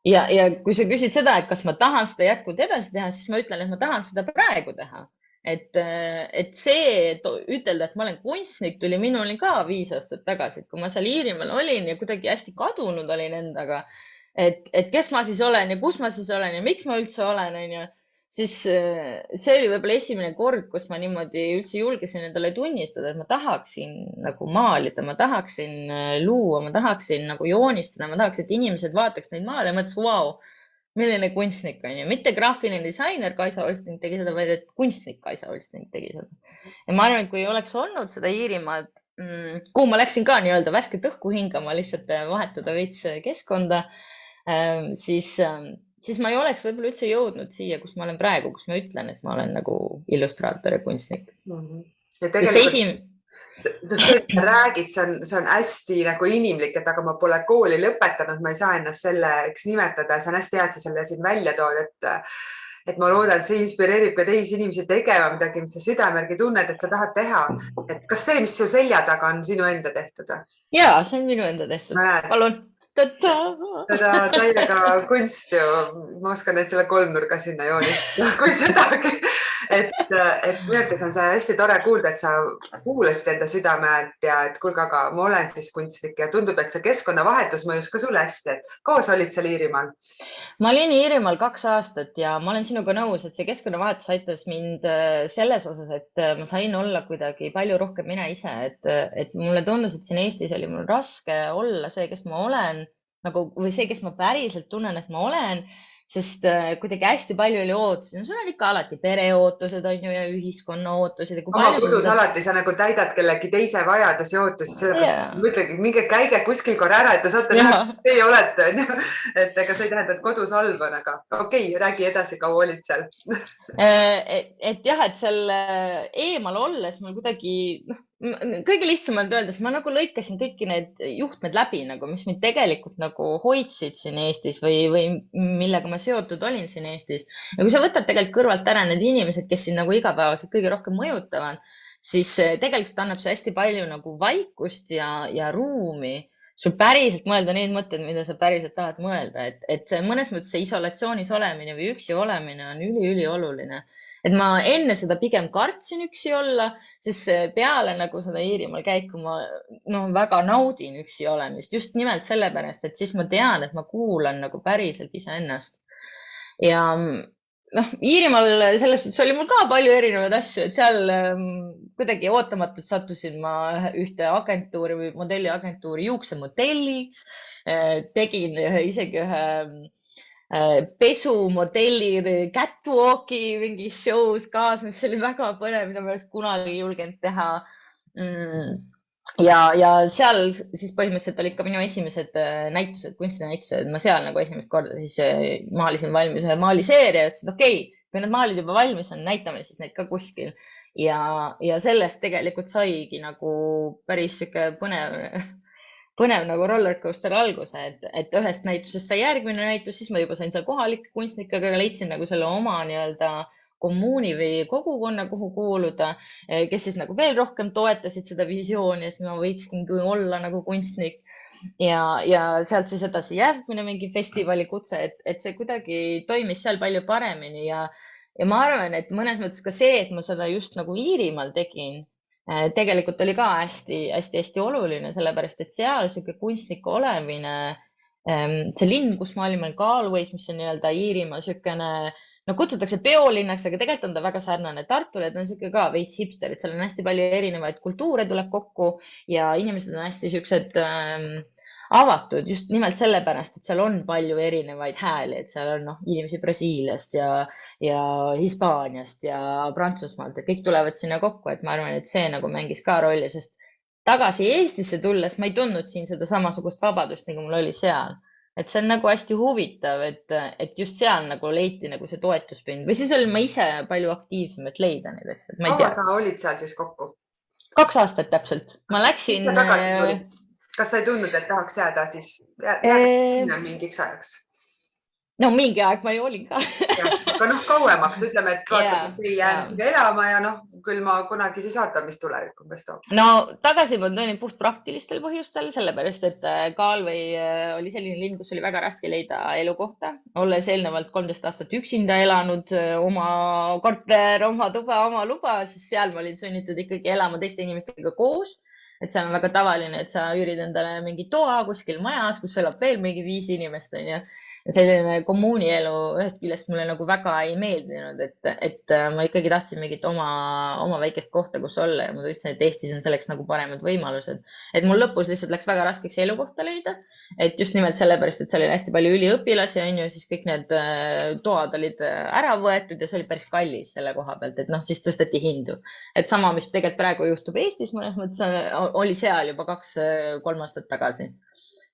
Ja kui sa küsid seda, et kas ma tahan seda jätkuvalt edasi teha, siis ma ütlen, et ma tahan seda praegu teha. Et see ütelda, et ma olen kunstnik, tuli minul ka 5 aastat tagasi, kui ma seal Iirimaal olin ja kuidagi hästi kadunud olin endaga, et kes ma siis olen ja kus ma siis olen ja miks ma üldse olen, on ju. Siis see oli võib-olla esimene kord, kus ma niimoodi üldse julgesin endale tunnistada, et ma tahaksin nagu maalida, ma tahaksin luua, ma tahaksin nagu joonistada, ma tahaks, et inimesed vaataks neid maale ja mõtles, vau, milline kunstnik on ju. Mitte graafiline disainer Kaisa Olsting tegi seda, vaid et kunstnik Kaisa Olsting tegi seda. Ja ma arvan, et kui oleks olnud seda Iirimaad, kuhu ma läksin ka nii-öelda värsket õhku hingama, lihtsalt vahetada veits keskkonda, siis ma ei oleks võib-olla üldse jõudnud siia, kus ma olen praegu, kus ma ütlen, et ma olen nagu illustraator ja kunstnik. Ja tegelikult see, et räägid, see on hästi nagu inimlik, et aga ma pole kooli lõpetanud, ma ei saa ennast selleks nimetada. See on hästi hea, et sa selle siin välja tood, et ma loodan, et see inspireerib ka teisi inimesi tegema midagi, mis sa südamärgi tunned, et sa tahad teha. Et kas see, mis su selja taga on, sinu enda tehtud? Jaa, see on minu enda tehtud. Palun. täiega kunst ju, ma oskan neid selle kolmnurga sinna joonistada, kui sedagi. Et minu arvates on see hästi tore kuulda, et sa kuulasid enda südame häält ja et kuulge, aga ma olen siis kunstnik ja tundub, et see keskkonnavahetus mõjus ka sulle hästi, et kaua sa olid seal Iirimaal? Ma olin Iirimaal 2 aastat ja ma olen sinuga nõus, et see keskkonnavahetus aitas mind selles osas, et ma sain olla kuidagi palju rohkem mina ise, et mulle tundus, et siin Eestis oli mul raske olla see, kes ma olen nagu, või see, kes ma päriselt tunnen, et ma olen, sest kuidagi hästi palju oli ootusi. No, sul on ikka alati pereootused on ju ja ühiskonna ootused. Oma kodus alati sa nagu täidad kellegi teise vajadusi ja ootusi, sellepärast mõtlegi, minge käige kuskil korra ära, et te saate näha, et teie olete. Et ega sa ei tähenda, et kodus halb on, aga okei, räägi edasi, kaua olid seal. Et jah, et seal eemal olles mul kuidagi, kõige lihtsamalt öeldes, ma nagu lõikasin kõiki need juhtmed läbi, nagu, mis mind tegelikult nagu hoidsid siin Eestis või millega ma seotud olin siin Eestis. Ja kui sa võtad tegelikult kõrvalt ära need inimesed, kes siin nagu igapäevaselt kõige rohkem mõjutavad, siis tegelikult annab see hästi palju nagu vaikust ja ruumi sul päriselt mõelda neid mõtteid, mida sa päriselt tahad mõelda. Et mõnes mõttes see isolatsioonis olemine või üksi olemine on üli oluline. Et ma enne seda pigem kartsin üksi olla, sest peale nagu seda Iirimaal käiku ma väga naudin üksi olemist. Just nimelt sellepärast, et siis ma tean, et ma kuulan nagu päriselt iseennast. Ja Iirimaal selles suhtes oli mul ka palju erinevaid asju, et seal kuidagi ootamatult sattusin ma ühte agentuuri või modelliagentuuri juuksemodelliks, tegin isegi ühe pesumodelli catwalki mingi shows kaasa, mis oli väga põnev, mida ma oleks kunagi julgenud teha. Ja seal siis põhimõtteliselt olid ka minu esimesed näitused, kunstinäitused. Ma seal nagu esimest korda siis maalisin valmis ühe maaliseeria, et okei, kui need maalid juba valmis on, näitame siis neid ka kuskil. Ja sellest tegelikult saigi nagu päris siuke põnev nagu rollercoaster alguse, et ühest näitusest sai järgmine näitus, siis ma juba sain seal kohalike kunstnikega, leidsin nagu selle oma nii-öelda kommuuni või kogukonna, kuhu kuuluda, kes siis nagu veel rohkem toetasid seda visiooni, et ma võiksin olla nagu kunstnik. Ja sealt siis edasi järgmine mingi festivali kutse, et see kuidagi toimis seal palju paremini ja ma arvan, et mõnes mõttes ka see, et ma seda just nagu Iirimaal tegin, tegelikult oli ka hästi oluline, sellepärast, et seal siuke kunstniku olemine, see linn, kus ma olin, Galways, mis on nii-öelda Iirimaa siukene, kutsutakse peolinnaks, aga tegelikult on ta väga sarnane Tartule, et on siuke ka veits hipster, et seal on hästi palju erinevaid kultuure tuleb kokku ja inimesed on hästi siuksed avatud just nimelt sellepärast, et seal on palju erinevaid hääli, et seal on inimesi Brasiiliast ja Hispaaniast ja Prantsusmaalt, et kõik tulevad sinna kokku, et ma arvan, et see nagu mängis ka rolli, sest tagasi Eestisse tulles ma ei tundnud siin seda samasugust vabadust, nagu mul oli seal. Et see on nagu hästi huvitav, et just seal nagu leiti nagu see toetuspind või siis olin ma ise palju aktiivsem, et leida neid asju. Kaua sa olid seal siis kokku? 2 aastat täpselt. Ma läksin... Kas sa ei tundnud, et tahaks jääda siis jääda mingiks ajaks? No mingi aeg ma ju olin ka. Aga kauemaks, ütleme, et ei jää sinna elama ja küll ma kunagi siis vaatan, mis tulevikku umbes toob. No tagasi ma tulin puht praktilistel põhjustel, sellepärast, et Galway oli selline linn, kus oli väga raske leida elukohta. Olles eelnevalt 13 aastat üksinda elanud, oma korter, oma tuba, oma luba, siis seal ma olin sunnitud ikkagi elama teiste inimestega koos. Et seal on väga tavaline, et sa üürid endale mingi toa kuskil majas, kus elab veel mingi 5 inimest. Ja selline kommuunielu ühest küljest mulle nagu väga ei meeldinud, et ma ikkagi tahtsin mingit oma väikest kohta, kus olla ja ma ütlesin, et Eestis on selleks nagu paremad võimalused. Et mul lõpus lihtsalt läks väga raskeks elukohta leida, et just nimelt sellepärast, et seal oli hästi palju üliõpilasi, siis kõik need toad olid ära võetud ja see oli päris kallis selle koha pealt, et siis tõsteti hindu. Et sama, mis tegelikult praegu juhtub Eestis mõnes mõttes oli seal juba 2-3 aastat tagasi.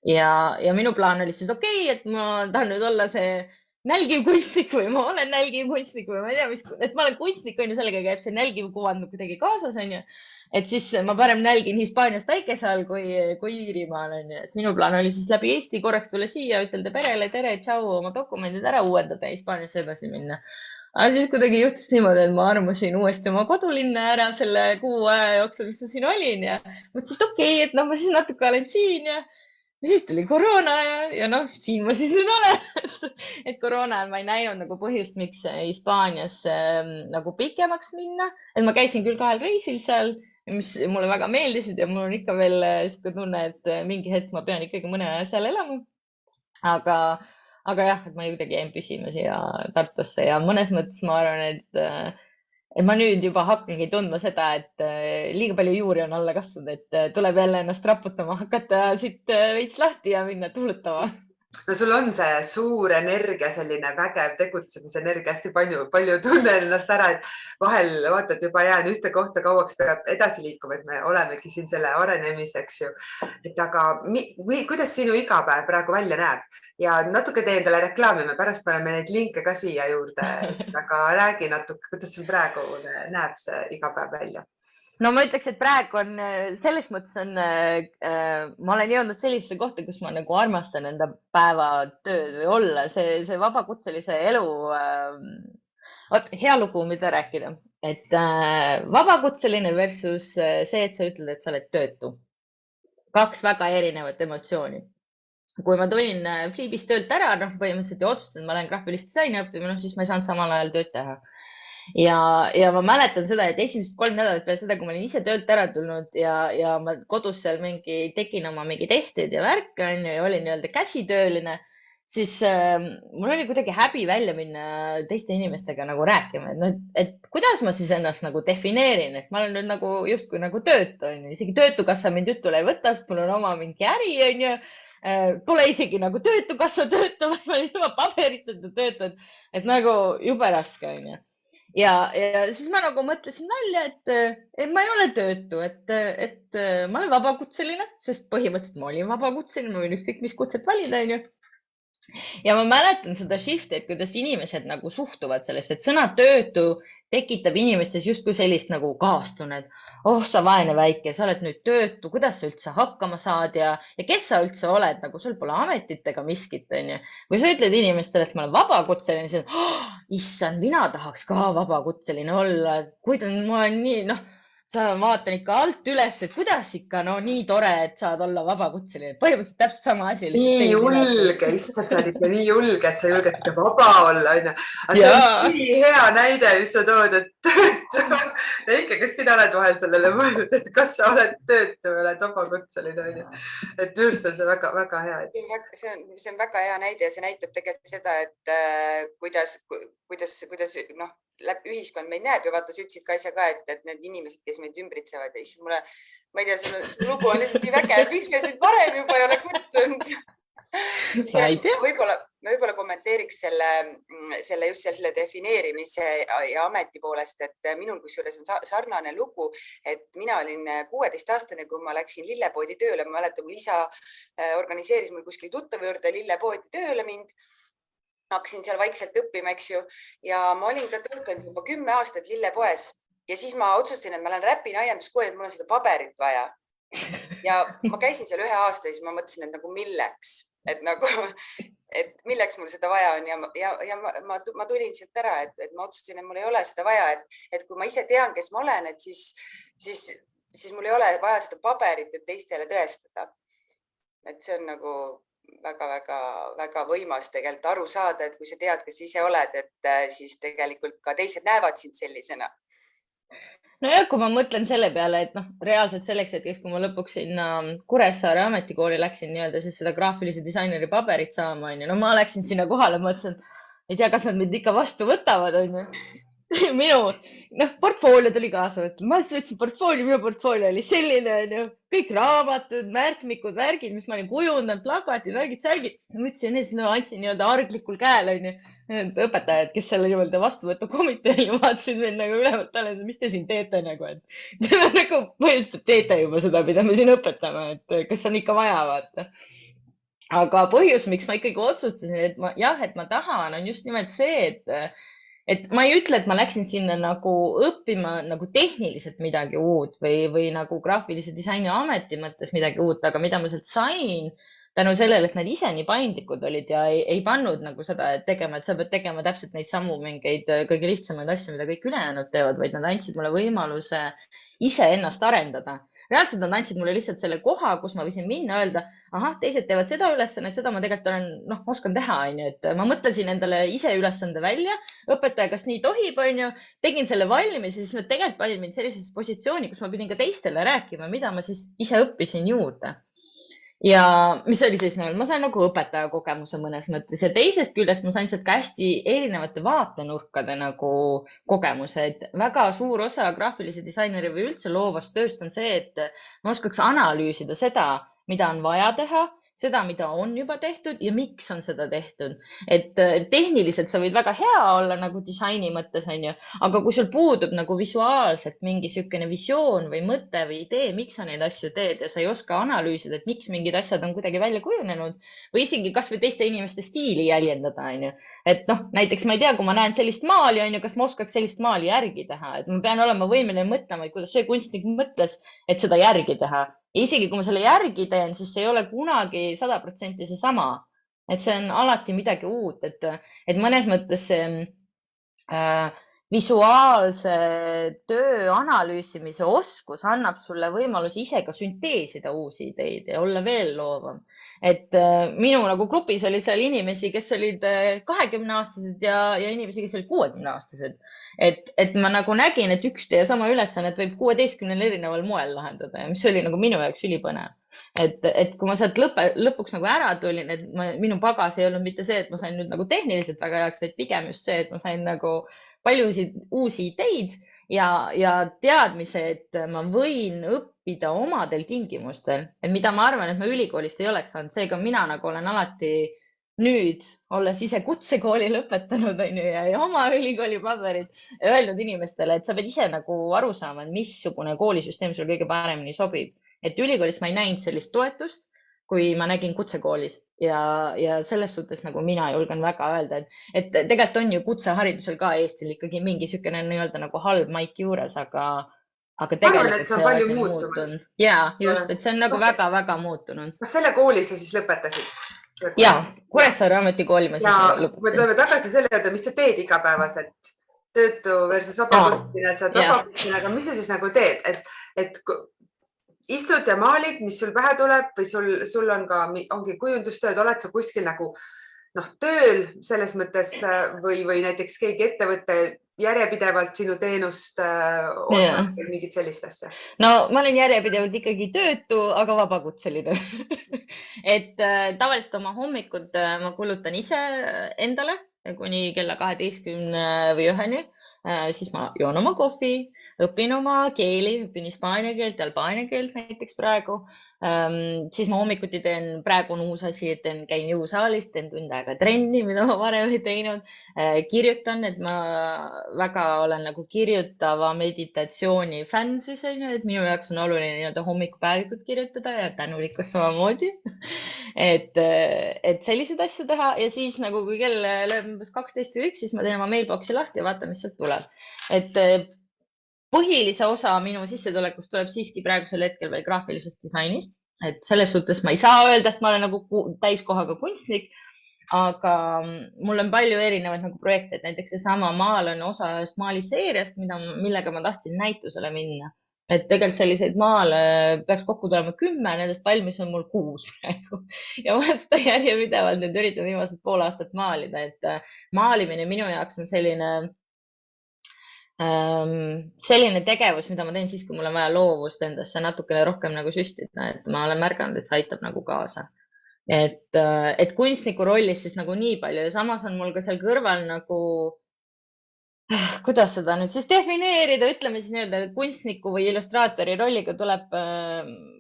Ja minu plaan oli siis et ma tahan nüüd olla see nälgiv kunstnik või ma olen nälgiv kunstnik või ma ei tea, et ma olen kunstnik, sellega käib see nälgiv kuvand kuidagi kaasas, et siis ma parem nälgin Hispaanias päikese all kui Iirimaal, et minu plaan oli siis läbi Eesti korraks tulla siia, ütelda perele tere, tšau, oma dokumendid ära uuendada ja Hispaaniasse edasi minna. Aga siis kuidagi juhtus niimoodi, et ma armusin uuesti oma kodulinna ära selle 6 aja jooksul, mis ma siin olin ja mõtlesin, et et ma siis natuke olen siin ja Ja siis tuli koroona ja noh, siin ma siis nüüd olen. Et koroona ajal ma ei näinud nagu põhjust, miks Hispaanias nagu pikemaks minna. Et ma käisin küll 2 reisil seal, mis mulle väga meeldisid ja mul on ikka veel sihuke tunne, et mingi hetk ma pean ikkagi mõne aja seal elama. Aga jah, et ma kuidagi jäin püsima siia Tartusse ja mõnes mõttes ma arvan, et ma nüüd juba hakkangi tundma seda, et liiga palju juuri on alla kasvanud, et tuleb jälle ennast raputama, hakata siit veits lahti ja minna tuulutama. No sul on see suur energia, selline vägev tegutsemise energia, hästi palju tunnen ennast ära, et vahel vaatad juba jään ühte kohta kauaks, peab edasi liikuma, et me olemegi siin selle arenemiseks ju. Et aga kuidas sinu igapäev praegu välja näeb ja natuke tee endale reklaami, me pärast paneme neid linke ka siia juurde, aga räägi natuke, kuidas sul praegu näeb see igapäev välja? No ma ütleks, et praegu on selles mõttes ma olen jõudnud sellisesse kohta, kus ma nagu armastan enda päevatööd või olla see vabakutselise elu. Hea lugu, mida rääkida, et vabakutseline versus see, et sa ütled, et sa oled töötu. 2 väga erinevat emotsiooni. Kui ma tulin Fliibist töölt ära, põhimõtteliselt ja otsustasin, ma lähen graafilist disaini õppima, siis ma ei saanud samal ajal tööd teha. Ja ma mäletan seda, et esimesed 3 nädalat peale seda, kui ma olin ise töölt ära tulnud ja ma kodus seal tegin oma mingi tehteid ja värke ja olin nii-öelda käsitööline, siis mul oli kuidagi häbi välja minna teiste inimestega nagu rääkima, et kuidas ma siis ennast nagu defineerin, et ma olen nüüd nagu justkui nagu töötu, isegi töötukassa mind jutule ei võta, sest mul on oma mingi äri, pole isegi nagu töötukassa töötu, vaid ma olen juba paberiteta töötanud, et nagu jube raske, Ja siis ma nagu mõtlesin välja, et ma ei ole töötu, et ma olen vabakutseline, sest põhimõtteliselt ma olin vabakutseline, ma võin ükskõik mis kutset valida, Ja ma mäletan seda shifti, et kuidas inimesed nagu suhtuvad sellest, et sõna töötu tekitab inimestes justkui sellist nagu kaastunnet. Oh, sa vaene väike, sa oled nüüd töötu, kuidas sa üldse hakkama saad ja kes sa üldse oled, nagu sul pole ametit ega miskit, Kui sa ütled inimestele, et ma olen vabakutseline, siis issand, mina tahaks ka vabakutseline olla. Ma olen nii, sa vaatan ikka alt üles, et kuidas ikka, nii tore, et saad olla vabakutseline. Põhimõtteliselt täpselt sama asi. Nii julge, issand, sa oled ikka nii julge, et sa julged ikka vaba olla. Aga see on nii hea näide, mis sa tood, et Eike, kas sina oled vahel sellele mõelnud, et kas sa oled töötu või oled vabakutseline? Et just on see väga hea. See on väga hea näide ja see näitab tegelikult seda, et kuidas läbi ühiskond meid näeb ja vaata, sa ütlesid ka ise ka, et need inimesed, kes meid ümbritsevad ja siis mulle, ma ei tea, see lugu on lihtsalt nii vägev, mis me siin varem juba ei ole kutsunud. Võib-olla kommenteeriks just selle defineerimise ja ameti poolest, et minul kusjuures on sarnane lugu, et mina olin 16-aastane, kui ma läksin lillepoodi tööle, ma mäletan, mul isa organiseeris mul kuskil tuttava juurde lillepoodi tööle mind. Hakkasin seal vaikselt õppima, eks ju, ja ma olin ka töötanud juba 10 aastat lillepoes ja siis ma otsustasin, et ma lähen räpin aianduskooli, et mul on seda paberit vaja. Ja ma käisin seal 1 aasta ja siis ma mõtlesin, et nagu milleks, et milleks mul seda vaja on ja ma tulin sealt ära, et ma otsustasin, et mul ei ole seda vaja, et kui ma ise tean, kes ma olen, et siis mul ei ole vaja seda paberit, et teistele tõestada. Et see on nagu väga võimas tegelikult aru saada, et kui sa tead, kes ise oled, et siis tegelikult ka teised näevad sind sellisena. Nojah, kui ma mõtlen selle peale, et reaalselt selleks, et kui ma lõpuks sinna Kuressaare ametikooli läksin nii-öelda siis seda graafilise disaineri paberit saama, ma läksin sinna kohale, mõtlesin, ei tea, kas nad mind ikka vastu võtavad, Minu portfoolio tuli kaasa võtta. Ma võtsin portfoolio, minu portfoolio oli selline, kõik raamatud, märkmikud, värgid, mis ma olin kujundanud, plakatid, värgid, särgid. Mõtlesin, andsin nii-öelda arglikul käel, õpetajad, kes selle nii-öelda vastuvõtukomiteel vaatasid mind nagu ülevalt alla, mis te siin teete nagu, et nagu põhimõtteliselt teete juba seda, mida me siin õpetame, et kas on ikka vaja vaata. Aga põhjus, miks ma ikkagi otsustasin, et ma tahan, on just nimelt see, et ma ei ütle, et ma läksin sinna nagu õppima nagu tehniliselt midagi uut või nagu graafilise disaini ameti mõttes midagi uut, aga mida ma sealt sain tänu sellele, et nad ise nii paindlikud olid ja ei pannud nagu seda tegema, et sa pead tegema täpselt neid samu mingeid kõige lihtsamaid asju, mida kõik ülejäänud teevad, vaid nad andsid mulle võimaluse ise ennast arendada. reaalselt nad andsid mulle lihtsalt selle koha, kus ma võisin minna, öelda, ahah, teised teevad seda ülesannet, seda ma tegelikult olen, noh, ma oskan teha, onju, et ma mõtlesin endale ise ülesande välja, õpetaja, kas nii tohib, onju, tegin selle valmis ja siis nad tegelikult panid mind sellisesse positsiooni, kus ma pidin ka teistele rääkima, mida ma siis ise õppisin juurde. Ja mis oli siis, ma sain nagu õpetaja kogemuse mõnes mõttes ja teisest küljest ma sain sealt ka hästi erinevate vaatenurkade nagu kogemuse, et väga suur osa graafilise disaineri või üldse loovast tööst on see, et ma oskaks analüüsida seda, mida on vaja teha, seda, mida on juba tehtud ja miks on seda tehtud. Et tehniliselt sa võid väga hea olla nagu disaini mõttes, onju, aga kui sul puudub nagu visuaalselt mingi sükene visioon või mõte või idee, miks sa neid asju teed ja sa ei oska analüüsida, et miks mingid asjad on kuidagi välja kujunenud või isegi kas või teiste inimeste stiili jäljendada, onju. Et noh, näiteks ma ei tea, kui ma näen sellist maali, onju, kas ma oskaks sellist maali järgi teha, et ma pean olema võimeline mõtlema, kuidas see kunstnik mõtles, et seda järgi teha. Ja isegi kui ma selle järgi teen, siis see ei ole kunagi 100% seesama, et see on alati midagi uut, et mõnes mõttes see visuaalse töö analüüsimise oskus annab sulle võimaluse ise ka sünteesida uusi ideid ja olla veel loovam. Et minu nagu grupis oli seal inimesi, kes olid 20-aastased ja inimesi, kes olid 60-aastased. Et ma nagu nägin, et üks ja sama ülesannet võib 16 erineval moel lahendada ja mis oli nagu minu jaoks ülipõnev. Et kui ma sealt lõpuks nagu ära tulin, et minu pagas ei olnud mitte see, et ma sain nüüd nagu tehniliselt väga heaks, vaid pigem just see, et ma sain nagu paljusid uusi ideid ja teadmise, et ma võin õppida omadel tingimustel, et mida ma arvan, et ma ülikoolist ei oleks saanud. Seega mina nagu olen alati nüüd, olles ise kutsekooli lõpetanud ja oma ülikooli paberid öelnud inimestele, et sa pead ise nagu aru saama, missugune koolisüsteem sul kõige paremini sobib. Et ülikoolis ma ei näinud sellist toetust, kui ma nägin kutsekoolis ja selles suhtes nagu mina julgen väga öelda, et tegelikult on ju kutseharidusel ka Eestil ikkagi mingi sükene nii-öelda nagu halb maik juures, aga tegelikult see on palju muutumas. Ja, just, et see on nagu väga-väga muutunud. Kas selle kooli sa siis lõpetasid? Ja, Kuressaare ametikooli ma siis lõpetasin. Me tuleme tagasi selle juurde, mis sa teed igapäevaselt? Töötu versus vabakutsina, sa oled vabakutsina, aga mis sa siis nagu teed? Et istud ja maalid, mis sul pähe tuleb või sul on ka ongi kujundustööd, oled sa kuskil nagu tööl selles mõttes või näiteks keegi ettevõte järjepidevalt sinu teenust ostab või mingit sellist asja? No ma olen järjepidevalt ikkagi töötu, aga vabakutseline. Et tavaliselt oma hommikud ma kulutan ise endale kuni kella 12 või 1-ni, siis ma joon oma kohvi, õpin oma keeli, õpin hispaania keelt, albaania keelt näiteks praegu. Siis ma hommikuti teen, praegu on uus asi, et käin jõusaalis, teen tund aega trenni, mida ma varem ei teinud. Kirjutan, et ma väga olen nagu kirjutava meditatsiooni fänn siis, et minu jaoks on oluline nii-öelda hommikupäevikut kirjutada ja tänulikkus samamoodi. Et selliseid asju teha ja siis nagu kui kell lööb 12 või 1, siis ma teen oma mailboxi lahti ja vaatan, mis sealt tuleb. Et põhilise osa minu sissetulekust tuleb siiski praegusel hetkel veel graafilisest disainist. Et selles suhtes ma ei saa öelda, et ma olen nagu täiskohaga kunstnik, aga mul on palju erinevaid nagu projekte, et näiteks seesama maal on osa ühest maaliseeriast, millega ma tahtsin näitusele minna. Et tegelikult selliseid maale peaks kokku tulema 10, nendest valmis on mul 6 praegu. Ja ma olen seda järjepidevalt nüüd üritan viimased pool aastat maalida, et maalimine minu jaoks on selline tegevus, mida ma teen siis, kui mul on vaja loovust endasse natukene rohkem nagu süstida, et ma olen märganud, et see aitab nagu kaasa. Et kunstniku rollis siis nagu nii palju ja samas on mul ka seal kõrval nagu, kuidas seda nüüd siis defineerida, ütleme siis nii-öelda kunstniku või illustraatori rolliga tuleb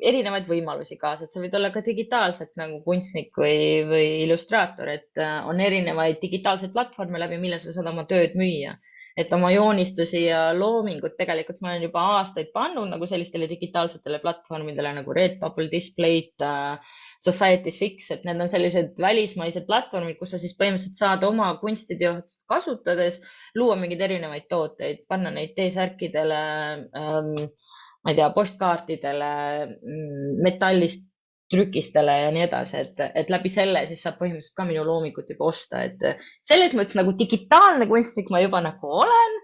erinevaid võimalusi kaasa, et sa võid olla ka digitaalselt nagu kunstnik või illustraator, et on erinevaid digitaalseid platvorme läbi, mille sa saad oma tööd müüa. Et oma joonistusi ja loomingut tegelikult ma olen juba aastaid pannud nagu sellistele digitaalsetele platvormidele nagu Redbubble, Displate, Society6, et need on sellised välismaised platvormid, kus sa siis põhimõtteliselt saad oma kunstiteost kasutades luua mingeid erinevaid tooteid, panna neid T-särkidele, ma ei tea, postkaartidele, metallist trükistele ja nii edasi, et läbi selle siis saab põhimõtteliselt ka minu loomingut juba osta, et selles mõttes nagu digitaalne kunstnik ma juba nagu olen,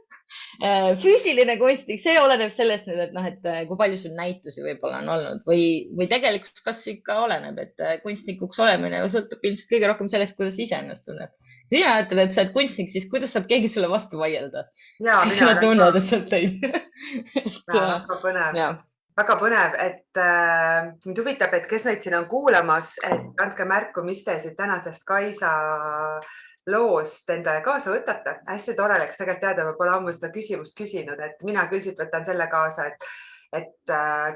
Füüsiline kunstnik, see oleneb sellest nüüd, et noh, et kui palju sul näitusi võib-olla on olnud või tegelikult kas ikka oleneb, et kunstnikuks olemine sõltub ilmselt kõige rohkem sellest, kuidas ise ennast tunned. Kui sina ütled, et sa oled kunstnik, siis kuidas saab keegi sulle vastu vaielda? Kui sa tunned, et sa oled teinud. Väga põnev, et mind huvitab, et kes meid siin on kuulamas, et andke märku, mis te siit tänasest Kaisa loost endale kaasa võtate. Hästi tore oleks tegelikult teada, ma pole ammu seda küsimust küsinud, et mina küll siit võtan selle kaasa, et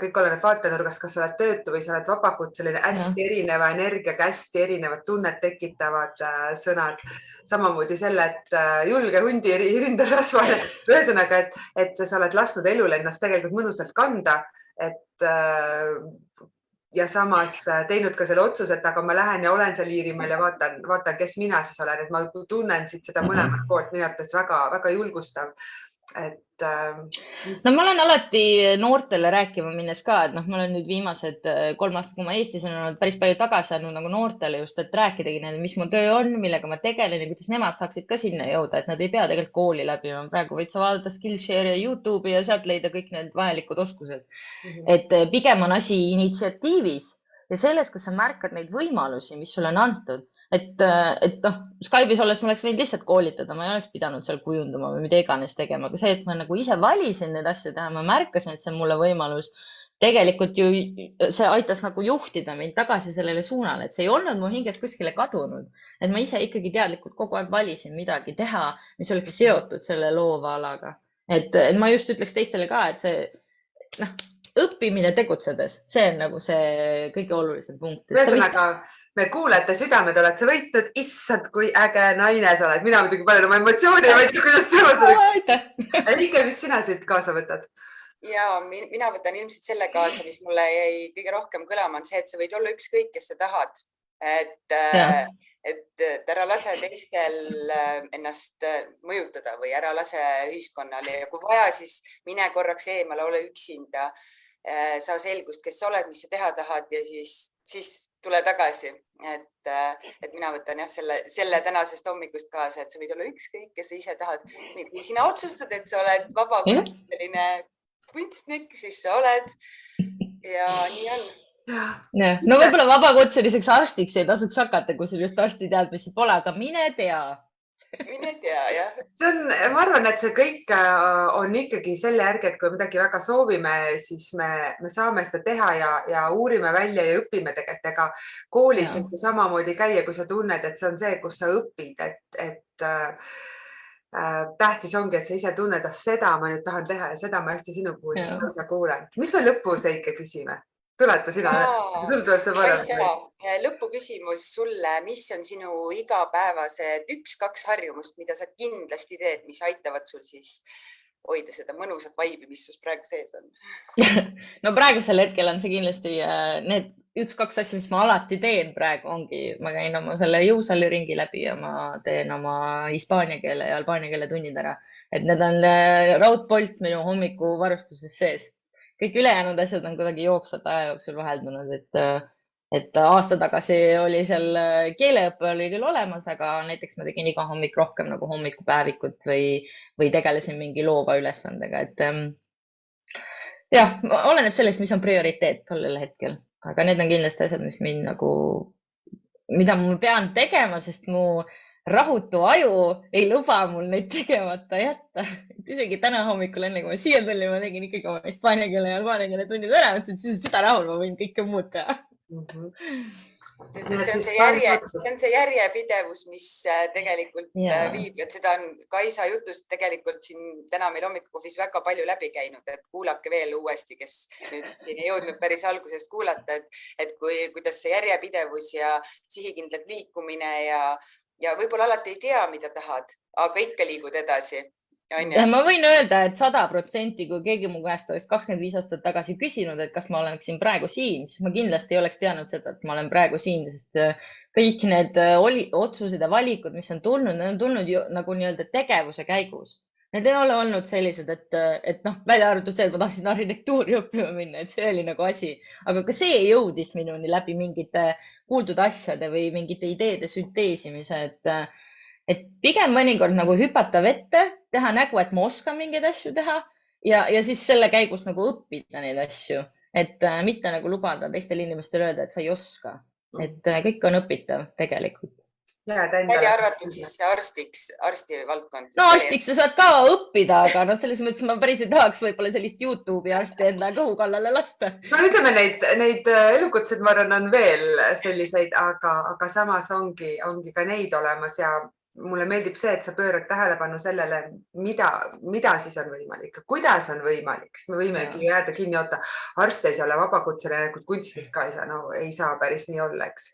kõik oleneb vaatenurgast, kas sa oled töötu või sa oled vabakutseline, hästi erineva energiaga, hästi erinevad tunnet tekitavad sõnad. Samamoodi selle, et julge hundi rindel rasvane. Ühesõnaga, et sa oled lasknud elul ennast tegelikult mõnusalt kanda, ja samas teinud ka selle otsuse, et aga ma lähen ja olen seal Iirimaal ja vaatan, kes mina siis olen, et ma tunnen siit seda mõlemat poolt, minu arvates väga julgustav. No ma olen alati noortele rääkima minnes ka, et ma olen nüüd viimased 3 aastat, kui ma Eestis on olnud päris palju tagasi andnud nagu noortele just, et rääkidagi neile, mis mu töö on, millega ma tegelen ja kuidas nemad saaksid ka sinna jõuda, et nad ei pea tegelikult kooli läbima. Praegu võid sa vaadata Skillshare ja YouTube'i ja sealt leida kõik need vajalikud oskused. Et pigem on asi initsiatiivis ja selles, kas sa märkad neid võimalusi, mis sulle on antud. Et Skype'is olles ma oleks võinud lihtsalt koolitada, ma ei oleks pidanud seal kujundama või mida iganes tegema, aga see, et ma nagu ise valisin neid asju teha, ma märkasin, et see on mulle võimalus. Tegelikult ju see aitas nagu juhtida mind tagasi sellele suunale, et see ei olnud mu hinges kuskile kadunud, et ma ise ikkagi teadlikult kogu aeg valisin midagi teha, mis oleks seotud selle loova alaga. Et ma just ütleks teistele ka, et see õppimine tegutsedes, see on nagu see kõige olulisem punkt. Ühesõnaga, me kuulete südamed, oled sa võitnud, issand, kui äge naine sa oled. Mina muidugi palju oma emotsiooni, ma ei tea, kuidas sa seda. Liike, mis sina siit kaasa võtad? Ja mina võtan ilmselt selle kaasa, mis mulle jäi kõige rohkem kõlama, on see, et sa võid olla ükskõik, kes sa tahad. Et ära lase teistel ennast mõjutada või ära lase ühiskonnale ja kui vaja, siis mine korraks eemale, ole üksinda. Saa selgust, kes sa oled, mis sa teha tahad ja siis tule tagasi. Et mina võtan selle tänasest hommikust kaasa, et sa võid olla ükskõik, kes sa ise tahad. Kui sina otsustad, et sa oled vabakutseline kunstnik, siis sa oled ja nii on. No võib-olla vabakutseliseks arstiks ei tasuks hakata, kui sul just arsti teadmisi pole, aga mine tea. Mine tea, jah. Ma arvan, et see kõik on ikkagi selle järgi, et kui midagi väga soovime, siis me saame seda teha ja uurime välja ja õpime tegelikult. Ega koolis võib samamoodi käia, kui sa tunned, et see on see, kus sa õpid. Tähtis ongi, et sa ise tunned, et seda ma nüüd tahan teha ja seda ma hästi sinu puhul kuulen. Mis me lõpus Eike küsime? Tuleta sina, sul tuleb see parem. Lõpuküsimus sulle, mis on sinu igapäevased 1-2 harjumust, mida sa kindlasti teed, mis aitavad sul siis hoida seda mõnusat vaibi, mis sus praegu sees on? No praegusel hetkel on see kindlasti need 1-2 asja, mis ma alati teen praegu ongi, ma käin oma selle jõusalliringi läbi ja ma teen oma hispaania keele ja albaania keele tunnid ära. Et need on raudpolt minu hommikuvarustuses sees. Kõik ülejäänud asjad on kuidagi jooksvat aja jooksul vaheldunud, et aasta tagasi oli seal keeleõppe oli küll olemas, aga näiteks ma tegin iga hommik rohkem nagu hommikupäevikut või tegelesin mingi loova ülesandega. Jah, oleneb sellest, mis on prioriteet tollel hetkel, aga need on kindlasti asjad, mis mind nagu, mida ma pean tegema, sest mu rahutu aju ei luba mul neid tegemata jätta. Isegi täna hommikul enne, kui ma siia tulin, ma tegin ikkagi oma hispaania keele ja albaania keele tunnid ära, et siis süda rahul, ma võin kõike muud teha. See on see järjepidevus, mis tegelikult viib, et seda on Kaisa jutust tegelikult siin täna meil hommikukohvis väga palju läbi käinud, et kuulake veel uuesti, kes nüüd ei jõudnud päris algusest kuulata, et kuidas see järjepidevus ja sihikindlalt liikumine ja võib-olla alati ei tea, mida tahad, aga ikka liigud edasi. Ma võin öelda, et 100%, kui keegi mu käest oleks 25 aastat tagasi küsinud, et kas ma oleksin praegu siin, siis ma kindlasti ei oleks teadnud seda, et ma olen praegu siin, sest kõik need otsused ja valikud, mis on tulnud, need on tulnud ju nagu nii-öelda tegevuse käigus. Need ei ole olnud sellised, et välja arvatud see, et ma tahtsin arhitektuuri õppima minna, et see oli nagu asi. Aga ka see jõudis minuni läbi mingite kuuldud asjade või mingite ideede sünteesimise, et pigem mõnikord nagu hüpata vette, teha nägu, et ma oskan mingeid asju teha ja siis selle käigus nagu õppida neid asju, et mitte nagu lubada teistel inimestel öelda, et sa ei oska, et kõik on õpitav tegelikult. Välja arvatud siis see arsti valdkond. No arstiks sa saad ka õppida, aga no selles mõttes ma päris ei tahaks võib-olla sellist YouTube'i arsti enda kõhu kallale lasta. No ütleme neid elukutsed, ma arvan, on veel selliseid, aga samas ongi ka neid olemas ja mulle meeldib see, et sa pöörad tähelepanu sellele, mida siis on võimalik, kuidas on võimalik, sest me võimegi jääda kinni, oota, arst ei saa olla vabakutseline, kunstnik ka ei saa, no ei saa päris nii olla, eks.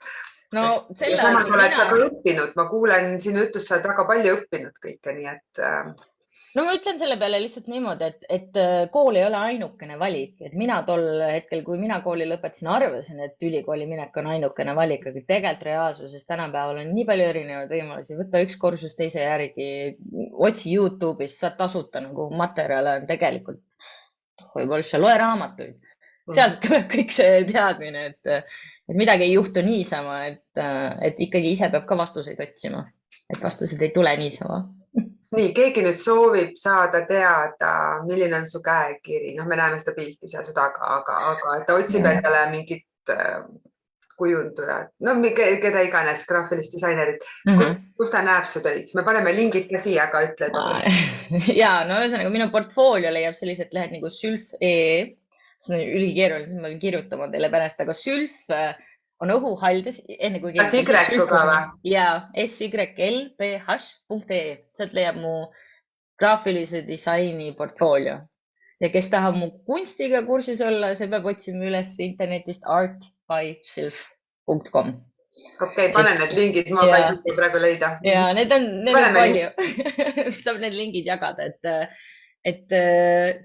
No, ja samas oled sa ka õppinud, ma kuulen sinu jutust, sa oled väga palju õppinud kõike, nii et... No ma ütlen selle peale lihtsalt niimoodi, et kool ei ole ainukene valik, et mina tol hetkel, kui mina kooli lõpetasin, arvasin, et ülikooli minek on ainukene valik, aga tegelikult reaalsuses tänapäeval on nii palju erinevaid võimalusi, võtta üks kursus teise järgi, otsi YouTube'is, saad tasuta nagu materjale on tegelikult, võib-olla loe raamatuid. Sealt tuleb kõik see teadmine, et midagi ei juhtu niisama, et ikkagi ise peab ka vastuseid otsima, et vastused ei tule niisama. Nii, keegi nüüd soovib saada teada, milline on su käekiri. Me näeme seda pilti seal su taga, aga ta otsib endale mingit kujundujat, keda iganes, graafilist disainerit. Kus ta näeb su töid? Me paneme lingid ka siia, aga ütled. Ja, no ühesõnaga minu portfoolio leiab sellised lehed nagu sülf.ee. See on ülikeeruline, ma pean kirjutama teile pärast, aga sülf on õhuhaldes. Kas Y-ku ka või? Ja, sylph.ee. Sealt leiab mu graafilise disaini portfoolio. Ja kes tahab mu kunstiga kursis olla, see peab otsima üles internetist artbysylph.com. Okei, panen need lingid, ma päris praegu leida. Ja, need on palju. Saab need lingid jagada, et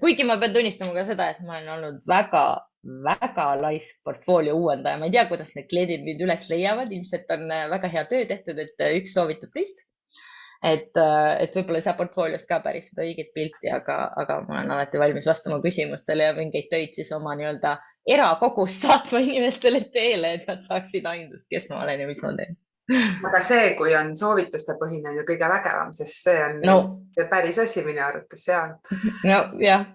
kuigi ma pean tunnistama ka seda, et ma olen olnud väga laisk portfoolio uuendaja. Ma ei tea, kuidas need kliendid mind üles leiavad. Ilmselt on väga hea töö tehtud, et üks soovitab teist. Et võib-olla ei saa portfooliost ka päris seda õiget pilti, aga ma olen alati valmis vastama küsimustele ja mingeid töid siis oma nii-öelda erakogus saatma inimestele teele, et nad saaksid aindust, kes ma olen ja mis ma teen. Aga see, kui on soovituste põhine, on ju kõige vägevam, sest see on see päris asi minu arvates. No, jah.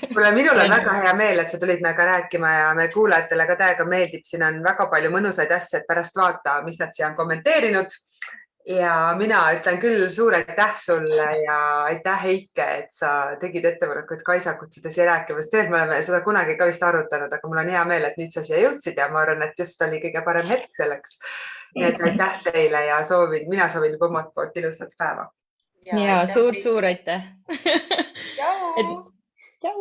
Minul on väga hea meel, et sa tulid meiega rääkima ja me kuulajatele ka täiega meeldib. Siin on väga palju mõnusaid asju, et pärast vaata, mis nad siia on kommenteerinud. Ja mina ütlen küll suur aitäh sulle ja aitäh Heike, et sa tegid ettepaneku, et Kaisa kutsuda siia rääkima. Sest me oleme seda kunagi ka vist arutanud, aga mul on hea meel, et nüüd sa siia jõudsid ja ma arvan, et just oli kõige parem hetk selleks. Nii et aitäh teile ja mina soovin juba omalt poolt ilusat päeva. Ja suur aitäh. Tšau! Tšau!